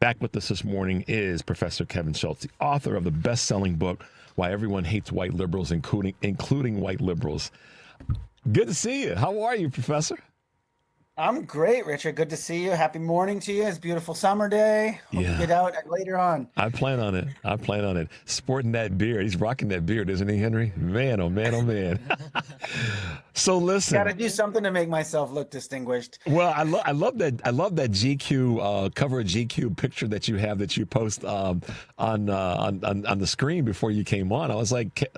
Back with us this morning is Professor Kevin Schultz, the author of the best-selling book, Why Everyone Hates White Liberals, including White Liberals. Good to see you. How are you, Professor? I'm great, Richard. Good to see you. Happy morning to you. It's a beautiful summer day. Hope you get out later on. I plan on it. Sporting that beard. He's rocking that beard, isn't he, Henry? Man, oh man, oh man. So listen. Got to do something to make myself look distinguished. Well, I love that GQ cover of GQ picture that you have that you post on the screen before you came on. I was like,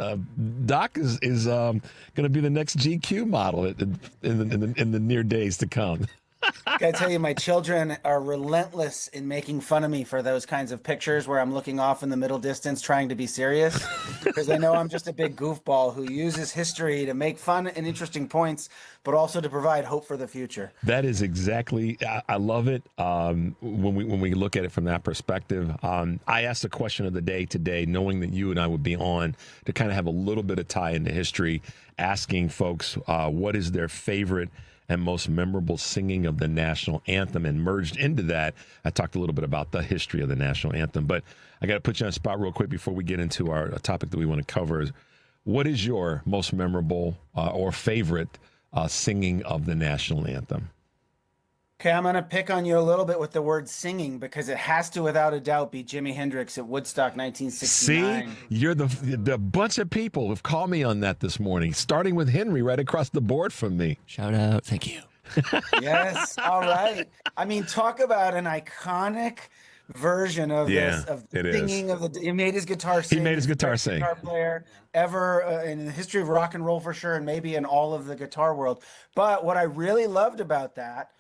Doc is going to be the next GQ model in the near days to come. Gotta tell you, my children are relentless in making fun of me for those kinds of pictures where I'm looking off in the middle distance trying to be serious, because they know I'm just a big goofball who uses history to make fun and interesting points, but also to provide hope for the future. That is exactly, I love it when we look at it from that perspective. I asked the question of the day today, knowing that you and I would be on to kind of have a little bit of tie into history, asking folks what is their favorite and most memorable singing of the national anthem, and merged into that, I talked a little bit about the history of the national anthem. But I got to put you on the spot real quick before we get into our topic that we want to cover. what is your most memorable or favorite singing of the national anthem? Okay, I'm going to pick on you a little bit with the word singing because it has to, without a doubt, be Jimi Hendrix at Woodstock 1969. See, you're the bunch of people who've called me on that this morning, starting with Henry right across the board from me. Shout out. Thank you. Yes. All right. I mean, talk about an iconic version of this, of singing of the. He made his guitar sing. He made his guitar sing. Guitar player ever in the history of rock and roll for sure, and maybe in all of the guitar world. But what I really loved about that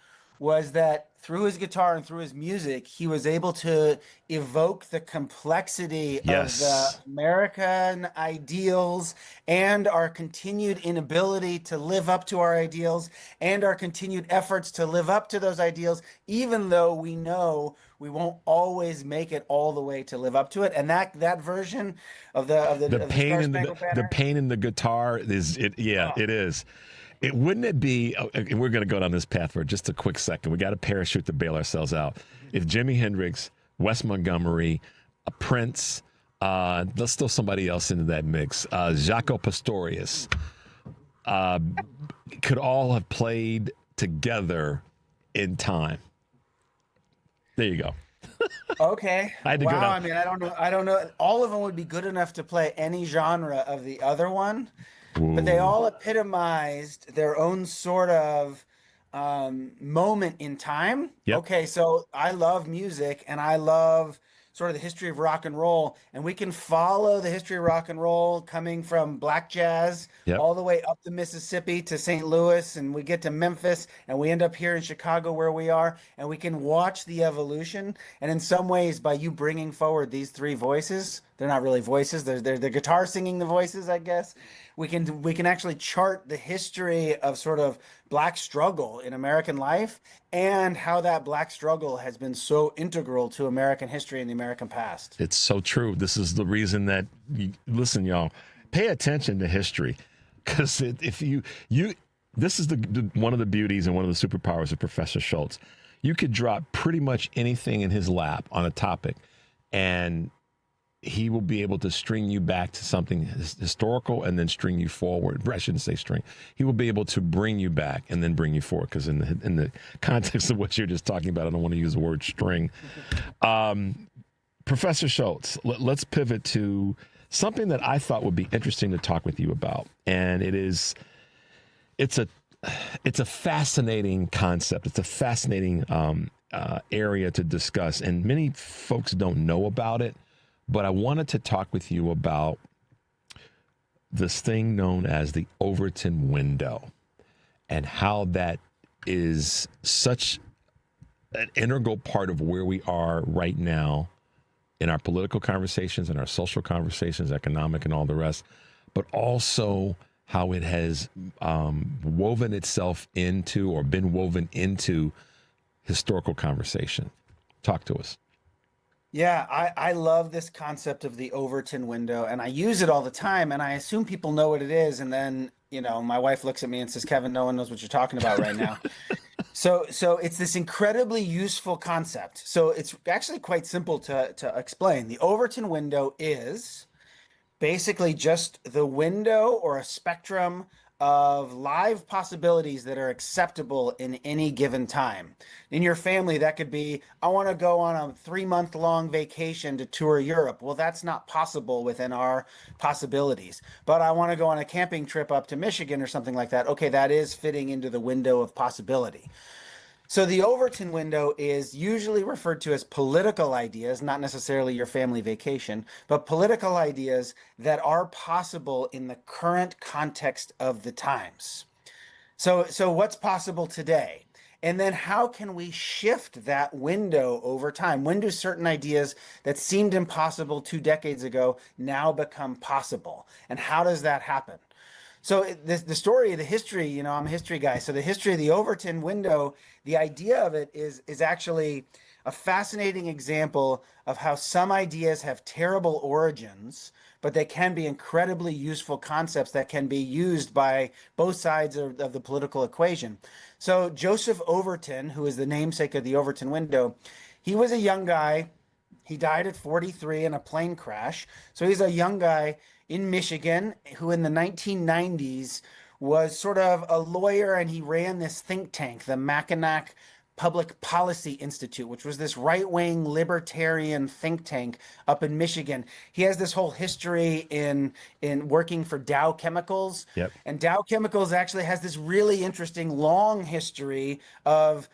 was that through his guitar and through his music, he was able to evoke the complexity of the American ideals and our continued inability to live up to our ideals and our continued efforts to live up to those ideals, even though we know we won't always make it all the way to live up to it. And that version of the pain in the guitar is it. Yeah, it is. Wouldn't it be, and we're going to go down this path for just a quick second. We got to parachute to bail ourselves out. If Jimi Hendrix, Wes Montgomery, Prince, let's throw somebody else into that mix, Jaco Pastorius, could all have played together in time. There you go. Okay. I had to go down. I mean, I don't know. All of them would be good enough to play any genre of the other one. But they all epitomized their own sort of moment in time. Yep. Okay, so I love music and I love sort of the history of rock and roll, and we can follow the history of rock and roll coming from black jazz all the way up the Mississippi to St. Louis, and we get to Memphis, and we end up here in Chicago where we are, and we can watch the evolution. And in some ways, by you bringing forward these three voices, they're not really voices, they're the guitar singing the voices, I guess. We can actually chart the history of sort of black struggle in American life and how that black struggle has been so integral to American history and the American past. It's so true. This is the reason that, listen, y'all, pay attention to history, because if you this is the one of the beauties and one of the superpowers of Professor Schultz. You could drop pretty much anything in his lap on a topic, and he will be able to string you back to something historical and then string you forward. I shouldn't say string. He will be able to bring you back and then bring you forward, because in the context of what you're just talking about, I don't want to use the word string. Professor Schultz, let's pivot to something that I thought would be interesting to talk with you about. And it's a fascinating concept. It's a fascinating area to discuss. And many folks don't know about it. But I wanted to talk with you about this thing known as the Overton window and how that is such an integral part of where we are right now in our political conversations and our social conversations, economic and all the rest, but also how it has woven itself into or been woven into historical conversation. Talk to us. Yeah, I love this concept of the Overton window, and I use it all the time, and I assume people know what it is, and then, my wife looks at me and says, Kevin, no one knows what you're talking about right now. So it's this incredibly useful concept. So it's actually quite simple to explain. The Overton window is basically just the window or a spectrum of live possibilities that are acceptable in any given time. In your family, that could be, I want to go on a 3-month-long vacation to tour Europe. Well, that's not possible within our possibilities. But I want to go on a camping trip up to Michigan or something like that. Okay, that is fitting into the window of possibility. So the Overton window is usually referred to as political ideas, not necessarily your family vacation, but political ideas that are possible in the current context of the times. So what's possible today? And then how can we shift that window over time? When do certain ideas that seemed impossible 2 decades ago now become possible? And how does that happen? So the story, the history, I'm a history guy. So the history of the Overton window, the idea of it is actually a fascinating example of how some ideas have terrible origins, but they can be incredibly useful concepts that can be used by both sides of the political equation. So Joseph Overton, who is the namesake of the Overton window, he was a young guy. He died at 43 in a plane crash. So he's a young guy in Michigan who in the 1990s was sort of a lawyer, and he ran this think tank, the Mackinac Public Policy Institute, which was this right-wing libertarian think tank up in Michigan. He has this whole history in working for Dow Chemicals. Yep. And Dow Chemicals actually has this really interesting long history of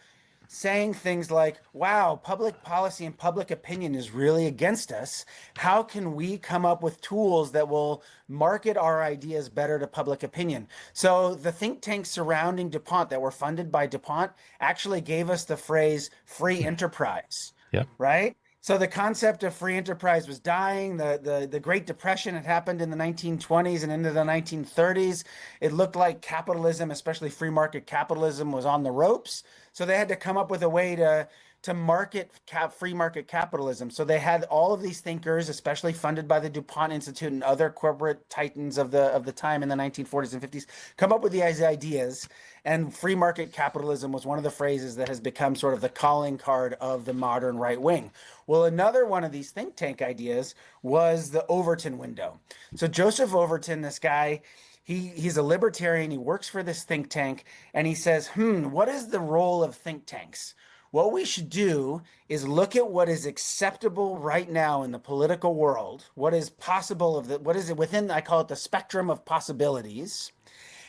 saying things like, wow, public policy and public opinion is really against us. How can we come up with tools that will market our ideas better to public opinion? So the think tanks surrounding DuPont that were funded by DuPont actually gave us the phrase free enterprise, Yep. right? So the concept of free enterprise was dying. The Great Depression had happened in the 1920s and into the 1930s. It looked like capitalism, especially free market capitalism, was on the ropes. So they had to come up with a way to market free market capitalism. So they had all of these thinkers, especially funded by the DuPont Institute and other corporate titans of the time in the 1940s and 50s, come up with these ideas. And free market capitalism was one of the phrases that has become sort of the calling card of the modern right wing. Well, another one of these think tank ideas was the Overton window. So Joseph Overton, this guy, he's a libertarian. He works for this think tank, and he says, what is the role of think tanks? What we should do is look at what is acceptable right now in the political world, what is possible what is it within, I call it the spectrum of possibilities.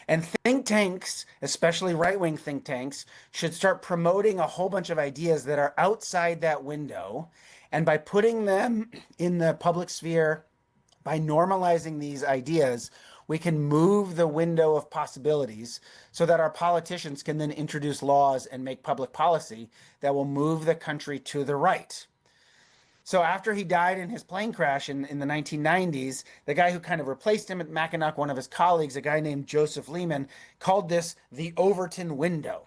And think tanks, especially right-wing think tanks, should start promoting a whole bunch of ideas that are outside that window. And by putting them in the public sphere, by normalizing these ideas, we can move the window of possibilities so that our politicians can then introduce laws and make public policy that will move the country to the right. So after he died in his plane crash in the 1990s, the guy who kind of replaced him at Mackinac, one of his colleagues, a guy named Joseph Lehman, called this the Overton window.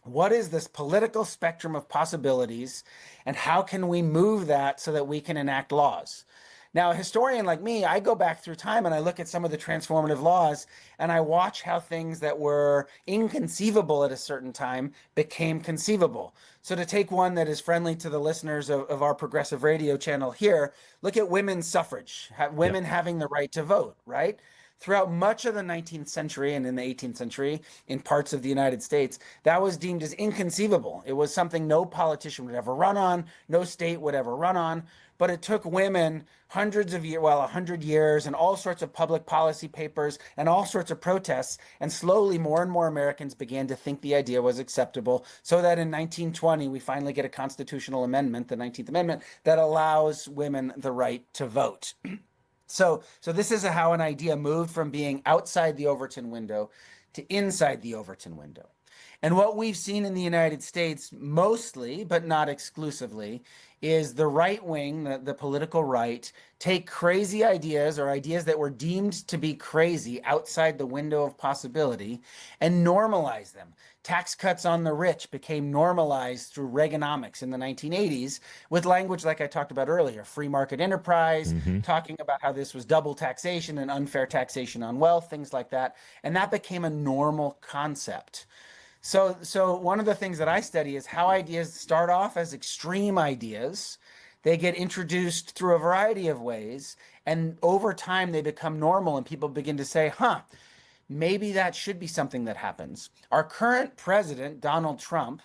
What is this political spectrum of possibilities, and how can we move that so that we can enact laws? Now, a historian like me, I go back through time and I look at some of the transformative laws and I watch how things that were inconceivable at a certain time became conceivable. So to take one that is friendly to the listeners of our progressive radio channel here, look at women's suffrage, women having the right to vote, right? Throughout much of the 19th century and in the 18th century, in parts of the United States, that was deemed as inconceivable. It was something no politician would ever run on, no state would ever run on. But it took women hundreds of years, 100 years, and all sorts of public policy papers and all sorts of protests. And slowly more and more Americans began to think the idea was acceptable, so that in 1920, we finally get a constitutional amendment, the 19th Amendment, that allows women the right to vote. So this is how an idea moved from being outside the Overton window to inside the Overton window. And what we've seen in the United States mostly, but not exclusively, is the right wing, the political right, take crazy ideas or ideas that were deemed to be crazy outside the window of possibility and normalize them. Tax cuts on the rich became normalized through Reaganomics in the 1980s with language like I talked about earlier, free market enterprise, talking about how this was double taxation and unfair taxation on wealth, things like that. And that became a normal concept. So one of the things that I study is how ideas start off as extreme ideas. They get introduced through a variety of ways, and over time they become normal and people begin to say, maybe that should be something that happens. Our current president, Donald Trump,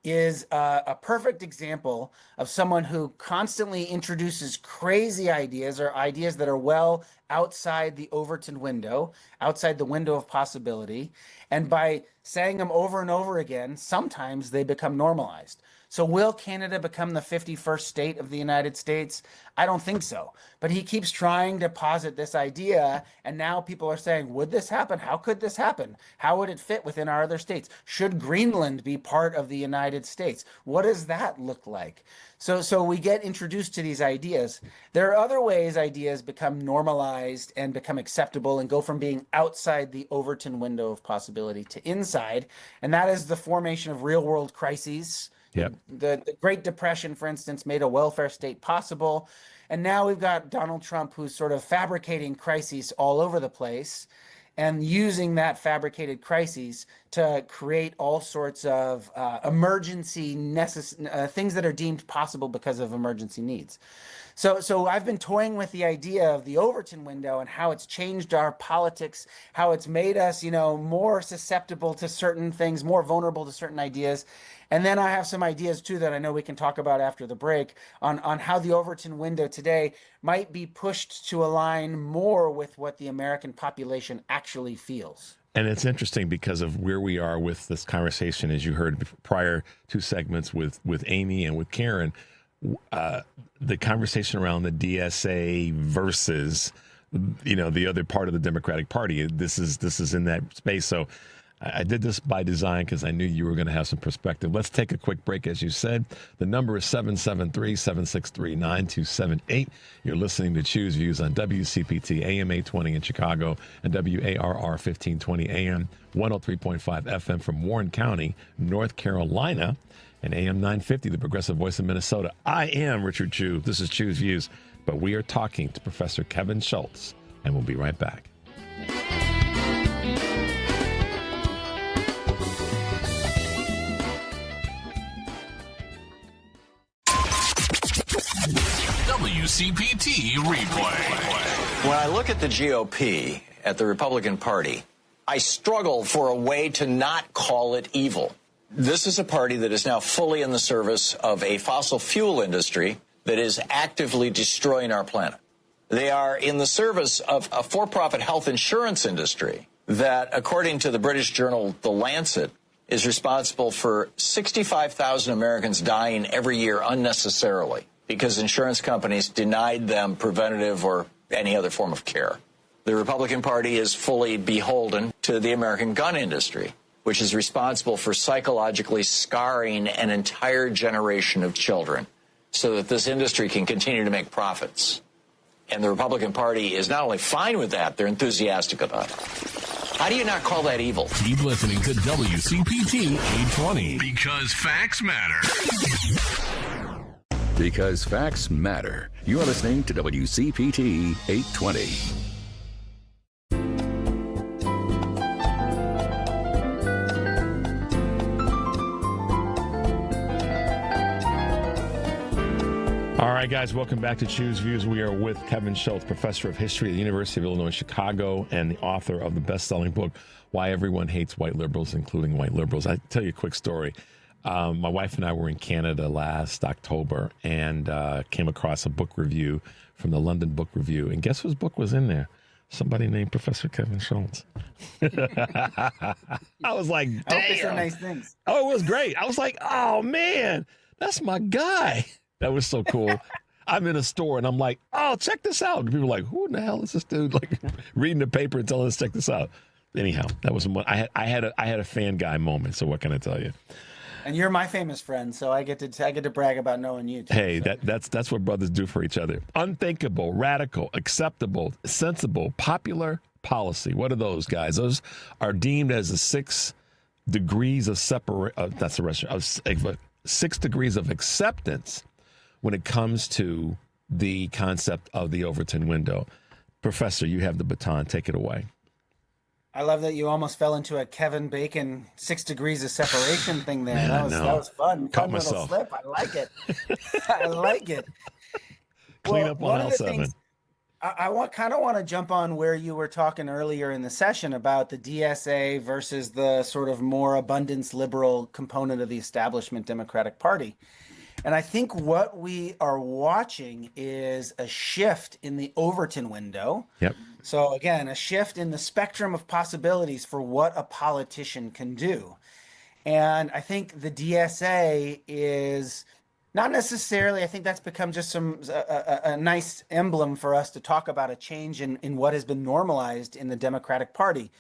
is a perfect example of someone who constantly introduces crazy ideas or ideas that are well outside the Overton window, outside the window of possibility. And by saying them over and over again, sometimes they become normalized. So will Canada become the 51st state of the United States? I don't think so. But he keeps trying to posit this idea, and now people are saying, would this happen? How could this happen? How would it fit within our other states? Should Greenland be part of the United States? What does that look like? So we get introduced to these ideas. There are other ways ideas become normalized and become acceptable and go from being outside the Overton window of possibility to inside, and that is the formation of real-world crises. Yep. The Great Depression, for instance, made a welfare state possible. And now we've got Donald Trump who's sort of fabricating crises all over the place and using that fabricated crises to create all sorts of emergency things that are deemed possible because of emergency needs. So I've been toying with the idea of the Overton window and how it's changed our politics, how it's made us, more susceptible to certain things, more vulnerable to certain ideas. And then I have some ideas too that I know we can talk about after the break on how the Overton window today might be pushed to align more with what the American population actually feels. And it's interesting because of where we are with this conversation, as you heard prior two segments with Amy and with Karen. The conversation around the DSA versus, the other part of the Democratic Party. This is in that space. So I did this by design because I knew you were going to have some perspective. Let's take a quick break, as you said. The number is 773-763-9278. You're listening to Choose Views on WCPT AM 820 in Chicago and WARR 1520 AM 103.5 FM from Warren County, North Carolina, and AM 950, the progressive voice of Minnesota. I am Richard Chu. This is Choose Views, but we are talking to Professor Kevin Schultz, and we'll be right back. WCPT replay. When I look at the GOP, at the Republican Party, I struggle for a way to not call it evil. This is a party that is now fully in the service of a fossil fuel industry that is actively destroying our planet. They are in the service of a for-profit health insurance industry that, according to the British journal The Lancet, is responsible for 65,000 Americans dying every year unnecessarily because insurance companies denied them preventative or any other form of care. The Republican Party is fully beholden to the American gun industry, which is responsible for psychologically scarring an entire generation of children so that this industry can continue to make profits. And the Republican Party is not only fine with that, they're enthusiastic about it. How do you not call that evil? Keep listening to WCPT 820. Because facts matter. Because facts matter. You're listening to WCPT 820. All right, guys, welcome back to Choose Views. We are with Kevin Schultz, professor of history at the University of Illinois Chicago and the author of the best-selling book, Why Everyone Hates White Liberals, Including White Liberals. I'll tell you a quick story. My wife and I were in Canada last October and came across a book review from the London Book Review. And guess whose book was in there? Somebody named Professor Kevin Schultz. I was like, damn. I hope they said nice things. Oh, it was great. I was like, oh, man, that's my guy. That was so cool. I'm in a store and I'm like, oh, check this out. And people are like, who in the hell is this dude? Like reading the paper and telling us to check this out. Anyhow, that was I had a fan guy moment. So what can I tell you? And you're my famous friend, so I get to brag about knowing you too. Hey, so. that's what brothers do for each other. Unthinkable, radical, acceptable, sensible, popular policy. What are those, guys? Those are deemed as the 6 degrees of that's the rest of 6 degrees of acceptance when it comes to the concept of the Overton window. Professor, you have the baton. Take it away. I love that you almost fell into a Kevin Bacon 6 degrees of separation thing there. Man, that was fun. Caught Fun myself. little slip. I like it. I like it. Clean up on aisle 7. I kind of want to jump on where you were talking earlier in the session about the DSA versus the sort of more abundance liberal component of the establishment Democratic Party. And I think what we are watching is a shift in the Overton window. Yep. So again, a shift in the spectrum of possibilities for what a politician can do. And I think the DSA is not necessarily, I think that's become just a nice emblem for us to talk about a change in what has been normalized in the Democratic Party,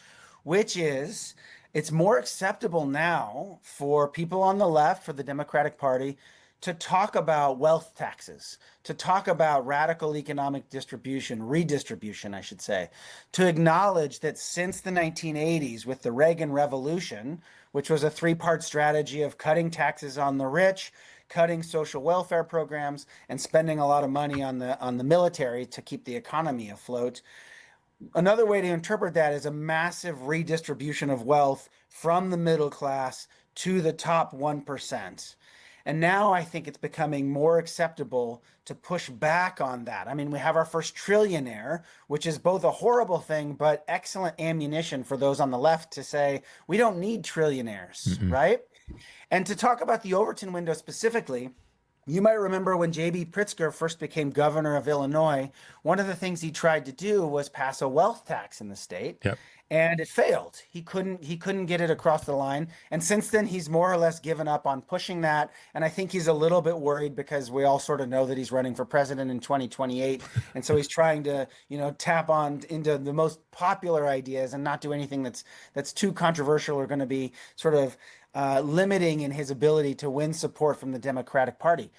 which is it's more acceptable now for people on the left, for the Democratic Party, to talk about wealth taxes, to talk about radical economic redistribution, I should say, to acknowledge that since the 1980s with the Reagan Revolution, which was a 3-part strategy of cutting taxes on the rich, cutting social welfare programs, and spending a lot of money on the military to keep the economy afloat, Another way to interpret that is a massive redistribution of wealth from the middle class to the top 1%. And now I think it's becoming more acceptable to push back on that. I mean, we have our first trillionaire, which is both a horrible thing, but excellent ammunition for those on the left to say, we don't need trillionaires, right? And to talk about the Overton window specifically, you might remember when J.B. Pritzker first became governor of Illinois, one of the things he tried to do was pass a wealth tax in the state. Yep. And it failed. He couldn't get it across the line. And since then, he's more or less given up on pushing that. And I think he's a little bit worried because we all sort of know that he's running for president in 2028. And so he's trying to, tap on into the most popular ideas and not do anything that's too controversial or going to be sort of limiting in his ability to win support from the Democratic Party.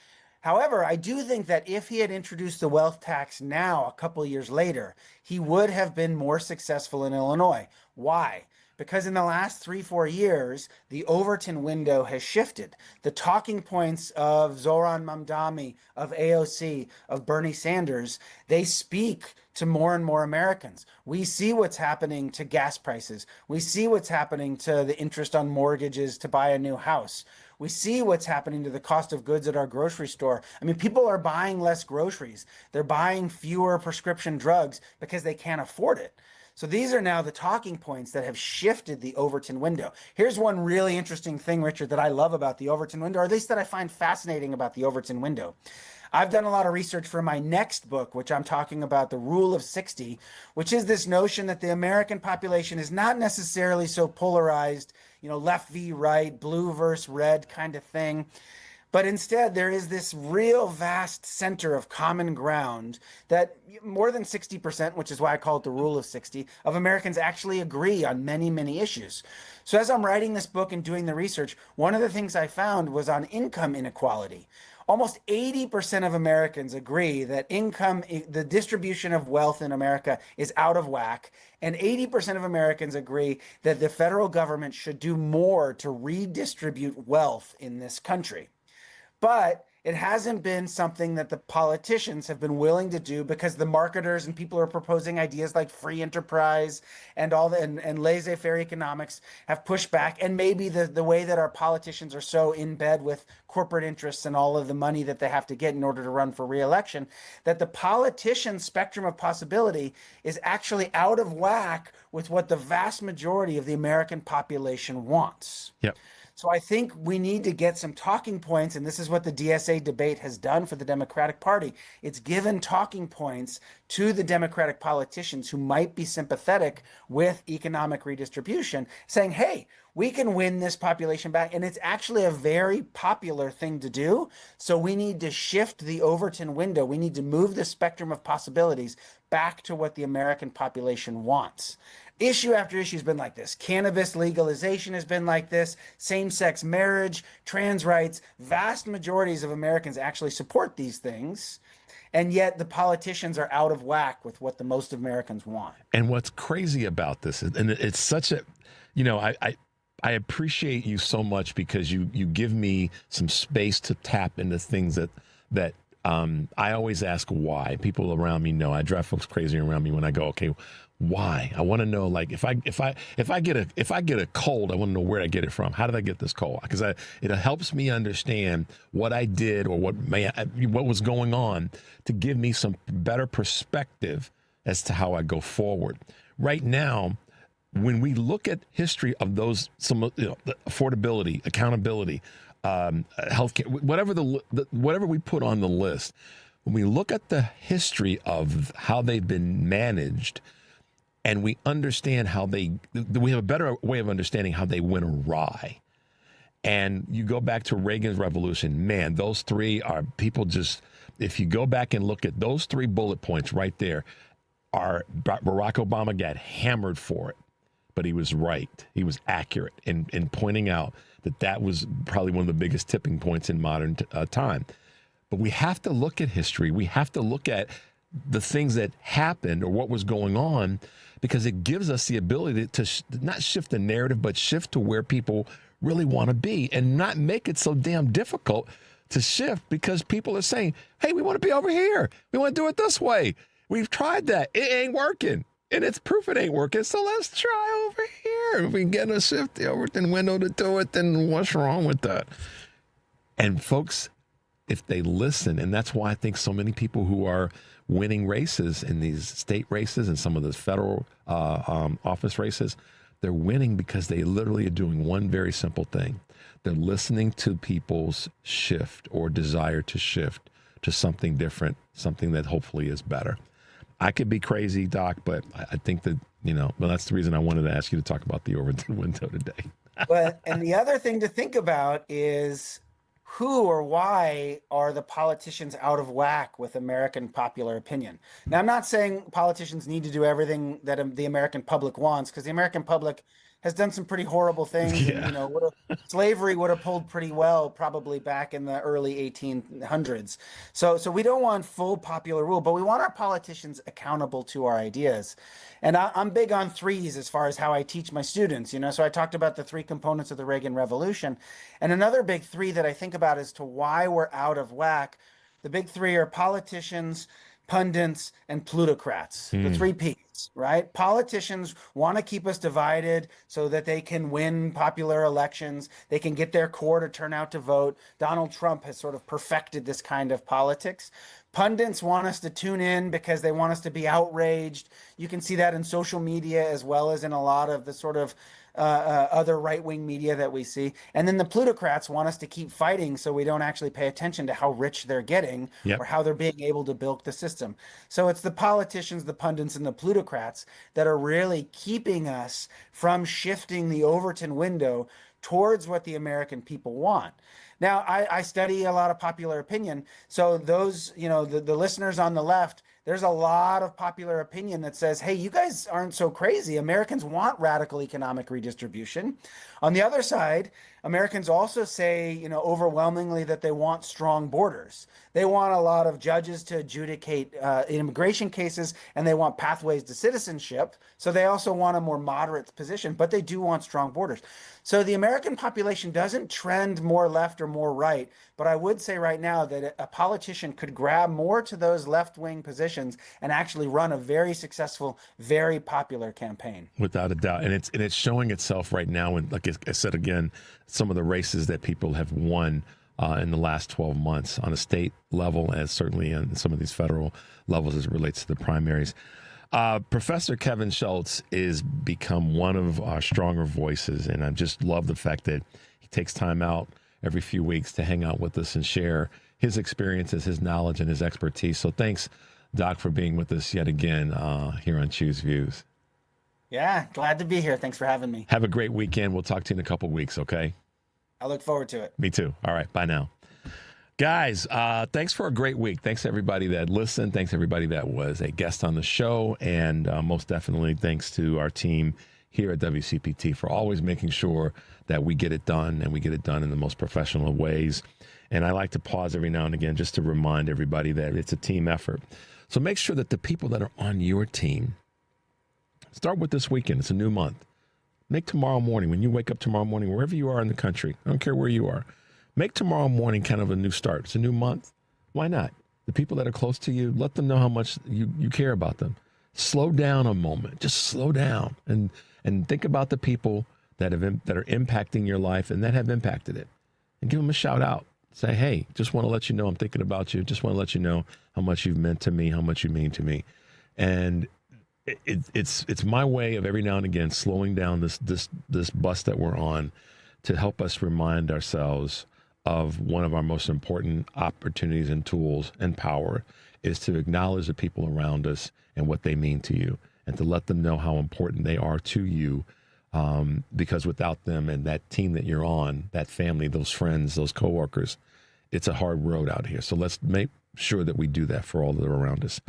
However, I do think that if he had introduced the wealth tax now, a couple of years later, he would have been more successful in Illinois. Why? Because in the last 3-4 years, the Overton window has shifted. The talking points of Zohran Mamdani, of AOC, of Bernie Sanders, they speak to more and more Americans. We see what's happening to gas prices. We see what's happening to the interest on mortgages to buy a new house. We see what's happening to the cost of goods at our grocery store. I mean, people are buying less groceries. They're buying fewer prescription drugs because they can't afford it. So these are now the talking points that have shifted the Overton window. Here's one really interesting thing, Richard, that I love about the Overton window, or at least that I find fascinating about the Overton window. I've done a lot of research for my next book, which I'm talking about, The Rule of 60, which is this notion that the American population is not necessarily so polarized, left v right, blue versus red kind of thing. But instead, there is this real vast center of common ground that more than 60%, which is why I call it the rule of 60, of Americans actually agree on many, many issues. So as I'm writing this book and doing the research, one of the things I found was on income inequality. Almost 80% of Americans agree that the distribution of wealth in America is out of whack. And 80% of Americans agree that the federal government should do more to redistribute wealth in this country. But it hasn't been something that the politicians have been willing to do because the marketers and people who are proposing ideas like free enterprise and and laissez-faire economics have pushed back. And maybe the way that our politicians are so in bed with corporate interests and all of the money that they have to get in order to run for re-election, that the politician spectrum of possibility is actually out of whack with what the vast majority of the American population wants. Yep. So I think we need to get some talking points, and this is what the DSA debate has done for the Democratic Party. It's given talking points to the Democratic politicians who might be sympathetic with economic redistribution, saying, hey, we can win this population back, and it's actually a very popular thing to do. So we need to shift the Overton window. We need to move the spectrum of possibilities back to what the American population wants. Issue after issue has been like this. Cannabis legalization has been like this. Same-sex marriage, trans rights. Vast majorities of Americans actually support these things. And yet the politicians are out of whack with what the most Americans want. And what's crazy about this, and it's such a, I appreciate you so much because you give me some space to tap into things that I always ask why. People around me know. I drive folks crazy around me when I go, okay, why? I want to know, like, if I get a cold, I want to know where I get it from. How did I get this cold? Because it helps me understand what I did or what was going on to give me some better perspective as to how I go forward. Right now, when we look at history of those, affordability, accountability, healthcare, whatever we put on the list, when we look at the history of how they've been managed, and we understand we have a better way of understanding how they went awry. And you go back to Reagan's revolution, man, those three are people just, if you go back and look at those 3 bullet points right there, Barack Obama got hammered for it, but he was right. He was accurate in pointing out that was probably one of the biggest tipping points in modern time. But we have to look at history. We have to look at the things that happened or what was going on, because it gives us the ability to not shift the narrative, but shift to where people really want to be and not make it so damn difficult to shift because people are saying, hey, we want to be over here. We want to do it this way. We've tried that. It ain't working. And it's proof it ain't working, so let's try over here. If we can get a shift the Overton window to do it, then what's wrong with that? And folks, if they listen, and that's why I think so many people who are winning races in these state races and some of the federal office races, they're winning because they literally are doing one very simple thing. They're listening to people's shift or desire to shift to something different, something that hopefully is better. I could be crazy, Doc, but I think that, well, that's the reason I wanted to ask you to talk about the Overton window today. And the other thing to think about is who or why are the politicians out of whack with American popular opinion? Now, I'm not saying politicians need to do everything that the American public wants, because the American public has done some pretty horrible things. Yeah. And, slavery would have pulled pretty well probably back in the early 1800s. So we don't want full popular rule, but we want our politicians accountable to our ideas. And I'm big on threes as far as how I teach my students. So I talked about the three components of the Reagan Revolution. And another big three that I think about as to why we're out of whack, the big three are politicians, pundits, and plutocrats, the three Ps, right? Politicians want to keep us divided so that they can win popular elections. They can get their core to turn out to vote. Donald Trump has sort of perfected this kind of politics. Pundits want us to tune in because they want us to be outraged. You can see that in social media as well as in a lot of the sort of other right-wing media that we see. And then the plutocrats want us to keep fighting so we don't actually pay attention to how rich they're getting or how they're being able to bilk the system. So it's the politicians, the pundits, and the plutocrats that are really keeping us from shifting the Overton window towards what the American people want. Now, I study a lot of popular opinion. So those, the listeners on the left, there's a lot of popular opinion that says, hey, you guys aren't so crazy. Americans want radical economic redistribution. On the other side, Americans also say, overwhelmingly that they want strong borders. They want a lot of judges to adjudicate immigration cases, and they want pathways to citizenship. So they also want a more moderate position, but they do want strong borders. So the American population doesn't trend more left or more right, but I would say right now that a politician could grab more to those left-wing positions and actually run a very successful, very popular campaign. Without a doubt. And it's showing itself right now. And like I said, again, some of the races that people have won in the last 12 months on a state level, and certainly in some of these federal levels as it relates to the primaries. Professor Kevin Schultz is become one of our stronger voices, and I just love the fact that he takes time out every few weeks to hang out with us and share his experiences, his knowledge, and his expertise. So thanks, Doc, for being with us yet again here on Choose Views. Yeah, glad to be here. Thanks for having me. Have a great weekend. We'll talk to you in a couple weeks, okay? I look forward to it. Me too. All right, bye now. Guys, thanks for a great week. Thanks to everybody that listened. Thanks to everybody that was a guest on the show. And most definitely thanks to our team here at WCPT for always making sure that we get it done, and we get it done in the most professional ways. And I like to pause every now and again just to remind everybody that it's a team effort. So make sure that the people that are on your team, start with this weekend. It's a new month. Make tomorrow morning, when you wake up tomorrow morning, wherever you are in the country, I don't care where you are, make tomorrow morning kind of a new start. It's a new month. Why not? The people that are close to you, let them know how much you care about them. Slow down a moment. Just slow down and think about the people that are impacting your life and that have impacted it. And give them a shout out. Say, hey, just want to let you know I'm thinking about you. Just want to let you know how much you've meant to me, how much you mean to me. And it's my way of every now and again slowing down this bus that we're on to help us remind ourselves of one of our most important opportunities and tools and power is to acknowledge the people around us and what they mean to you, and to let them know how important they are to you, because without them and that team that you're on, that family, those friends, those coworkers, it's a hard road out here. So let's make sure that we do that for all that are around us.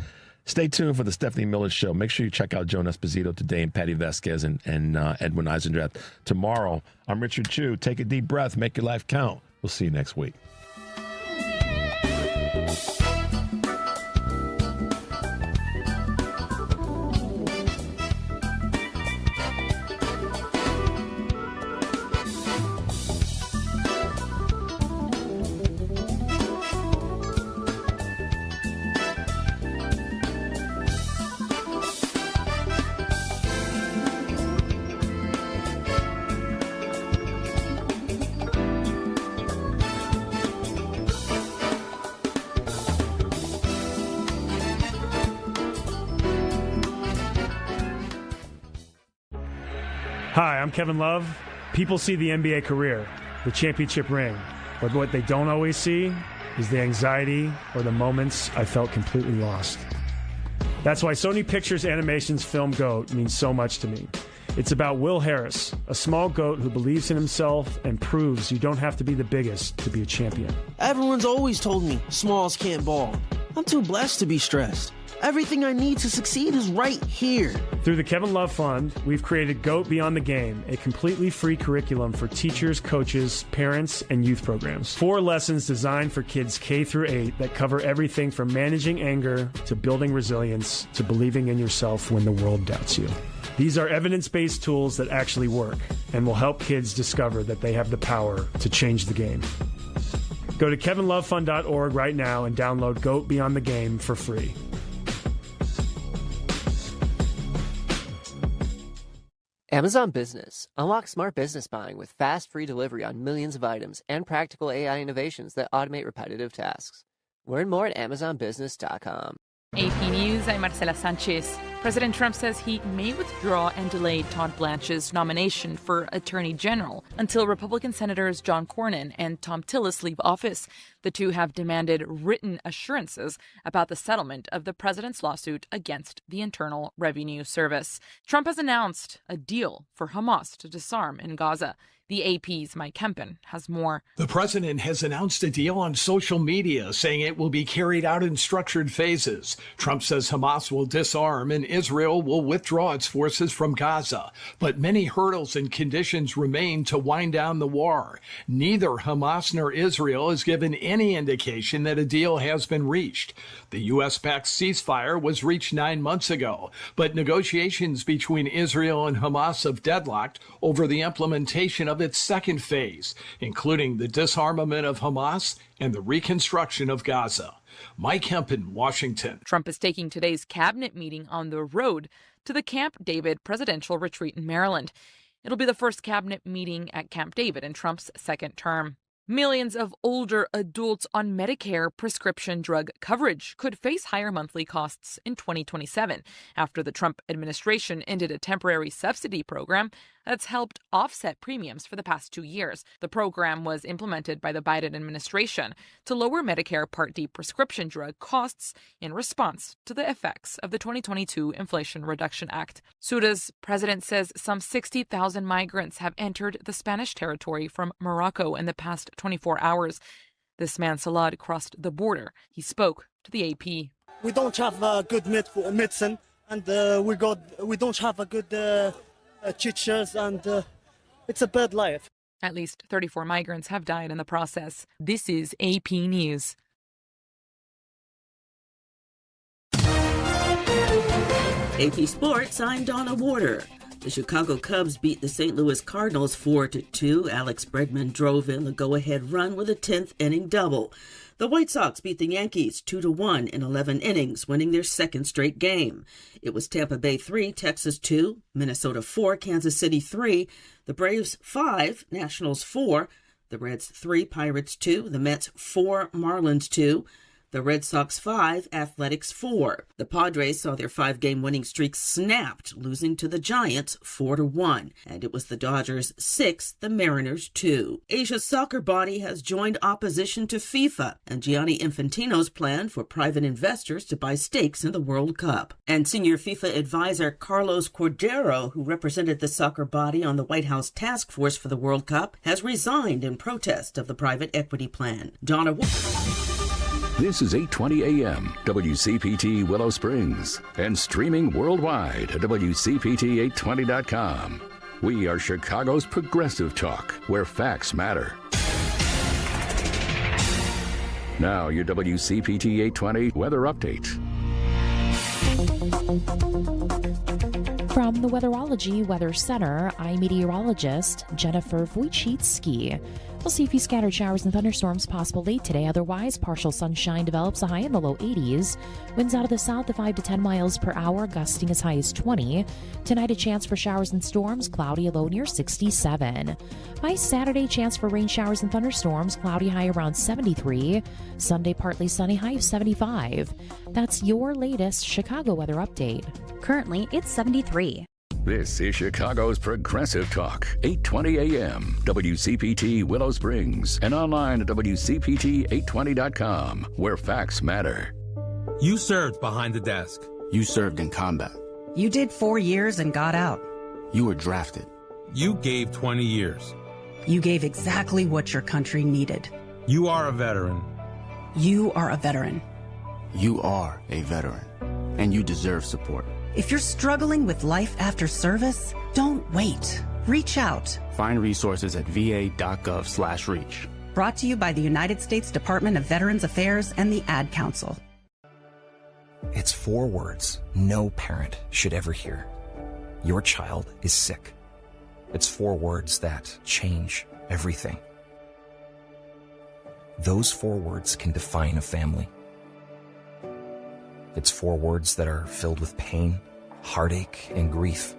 Stay tuned for the Stephanie Miller Show. Make sure you check out Joan Esposito today, and Patty Vasquez and Edwin Eisendrath tomorrow. I'm Richard Chu. Take a deep breath. Make your life count. We'll see you next week. Hi, I'm Kevin Love. People see the NBA career, the championship ring, but what they don't always see is the anxiety or the moments I felt completely lost. That's why Sony Pictures Animation's film GOAT means so much to me. It's about Will Harris, a small goat who believes in himself and proves you don't have to be the biggest to be a champion. Everyone's always told me smalls can't ball. I'm too blessed to be stressed. Everything I need to succeed is right here. Through the Kevin Love Fund, we've created GOAT Beyond the Game, a completely free curriculum for teachers, coaches, parents, and youth programs. 4 lessons designed for kids K through 8 that cover everything from managing anger to building resilience to believing in yourself when the world doubts you. These are evidence-based tools that actually work and will help kids discover that they have the power to change the game. Go to kevinlovefund.org right now and download GOAT Beyond the Game for free. Amazon Business. Unlock smart business buying with fast, free delivery on millions of items and practical AI innovations that automate repetitive tasks. Learn more at amazonbusiness.com. AP News, I'm Marcela Sanchez. President Trump says he may withdraw and delay Todd Blanche's nomination for Attorney General until Republican Senators John Cornyn and Tom Tillis leave office. The two have demanded written assurances about the settlement of the president's lawsuit against the Internal Revenue Service. Trump has announced a deal for Hamas to disarm in Gaza. The AP's Mike Kempen has more. The president has announced a deal on social media, saying it will be carried out in structured phases. Trump says Hamas will disarm and Israel will withdraw its forces from Gaza. But many hurdles and conditions remain to wind down the war. Neither Hamas nor Israel has given any indication that a deal has been reached. The U.S.-backed ceasefire was reached 9 months ago, but negotiations between Israel and Hamas have deadlocked over the implementation of its second phase, including the disarmament of Hamas and the reconstruction of Gaza. Mike Kempen, Washington. Trump is taking today's cabinet meeting on the road to the Camp David presidential retreat in Maryland. It'll be the first cabinet meeting at Camp David in Trump's second term. Millions of older adults on Medicare prescription drug coverage could face higher monthly costs in 2027 after the Trump administration ended a temporary subsidy program that's helped offset premiums for the past 2 years. The program was implemented by the Biden administration to lower Medicare Part D prescription drug costs in response to the effects of the 2022 Inflation Reduction Act. Suda's president says some 60,000 migrants have entered the Spanish territory from Morocco in the past 24 hours. This man, Salad, crossed the border. He spoke to the AP. We don't have good medicine, and we don't have a good teachers, and it's a bad life. At least 34 migrants have died in the process. This is AP News. AP Sports, I'm Donna Warder. The Chicago Cubs beat the St. Louis Cardinals 4-2. Alex Bregman drove in the go-ahead run with a 10th inning double. The White Sox beat the Yankees 2-1 in 11 innings, winning their second straight game. It was Tampa Bay 3, Texas 2, Minnesota 4, Kansas City 3, the Braves 5, Nationals 4, the Reds 3, Pirates 2, the Mets 4, Marlins 2, the Red Sox 5, Athletics 4. The Padres saw their 5-game winning streak snapped, losing to the Giants 4-1. And it was the Dodgers 6, the Mariners 2. Asia's soccer body has joined opposition to FIFA and Gianni Infantino's plan for private investors to buy stakes in the World Cup. And senior FIFA advisor Carlos Cordero, who represented the soccer body on the White House task force for the World Cup, has resigned in protest of the private equity plan. Donna. This is 820 AM, WCPT Willow Springs, and streaming worldwide at WCPT820.com. We are Chicago's progressive talk, where facts matter. Now, your WCPT 820 weather update. From the Weatherology Weather Center, I'm meteorologist Jennifer Wojcicki. We'll see a few scattered showers and thunderstorms possible late today. Otherwise, partial sunshine develops, a high in the low 80s. Winds out of the south to 5 to 10 miles per hour, gusting as high as 20. Tonight, a chance for showers and storms, cloudy, a low near 67. By Saturday, chance for rain showers and thunderstorms, cloudy, high around 73. Sunday, partly sunny, high of 75. That's your latest Chicago weather update. Currently, it's 73. This is Chicago's Progressive Talk, 820 AM, WCPT Willow Springs, and online at WCPT820.com, where facts matter. You served behind the desk. You served in combat. You did 4 years and got out. You were drafted. You gave 20 years. You gave exactly what your country needed. You are a veteran. You are a veteran. You are a veteran, and you deserve support. If you're struggling with life after service, don't wait. Reach out. Find resources at va.gov/reach. Brought to you by the United States Department of Veterans Affairs and the Ad Council. It's 4 words no parent should ever hear. Your child is sick. It's 4 words that change everything. Those 4 words can define a family. It's 4 words that are filled with pain, heartache, and grief.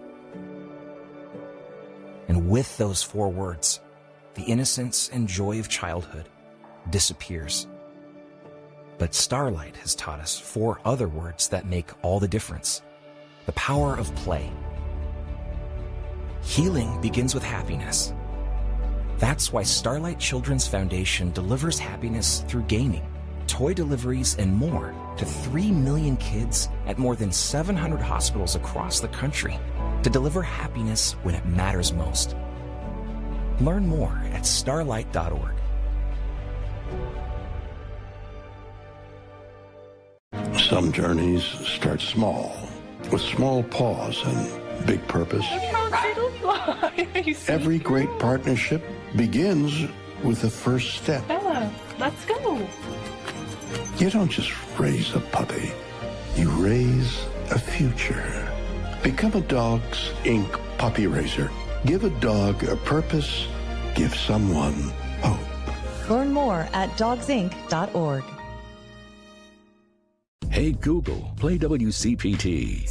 And with those 4 words, the innocence and joy of childhood disappears. But Starlight has taught us 4 other words that make all the difference. The power of play. Healing begins with happiness. That's why Starlight Children's Foundation delivers happiness through gaming, toy deliveries, and more to 3 million kids at more than 700 hospitals across the country to deliver happiness when it matters most. Learn more at starlight.org. Some journeys start small, with small pause and big purpose. Every great partnership begins with the first step. Bella, let's go. You don't just raise a puppy, you raise a future. Become a Dogs Inc. puppy raiser. Give a dog a purpose, give someone hope. Learn more at dogsinc.org. Hey Google, play WCPT.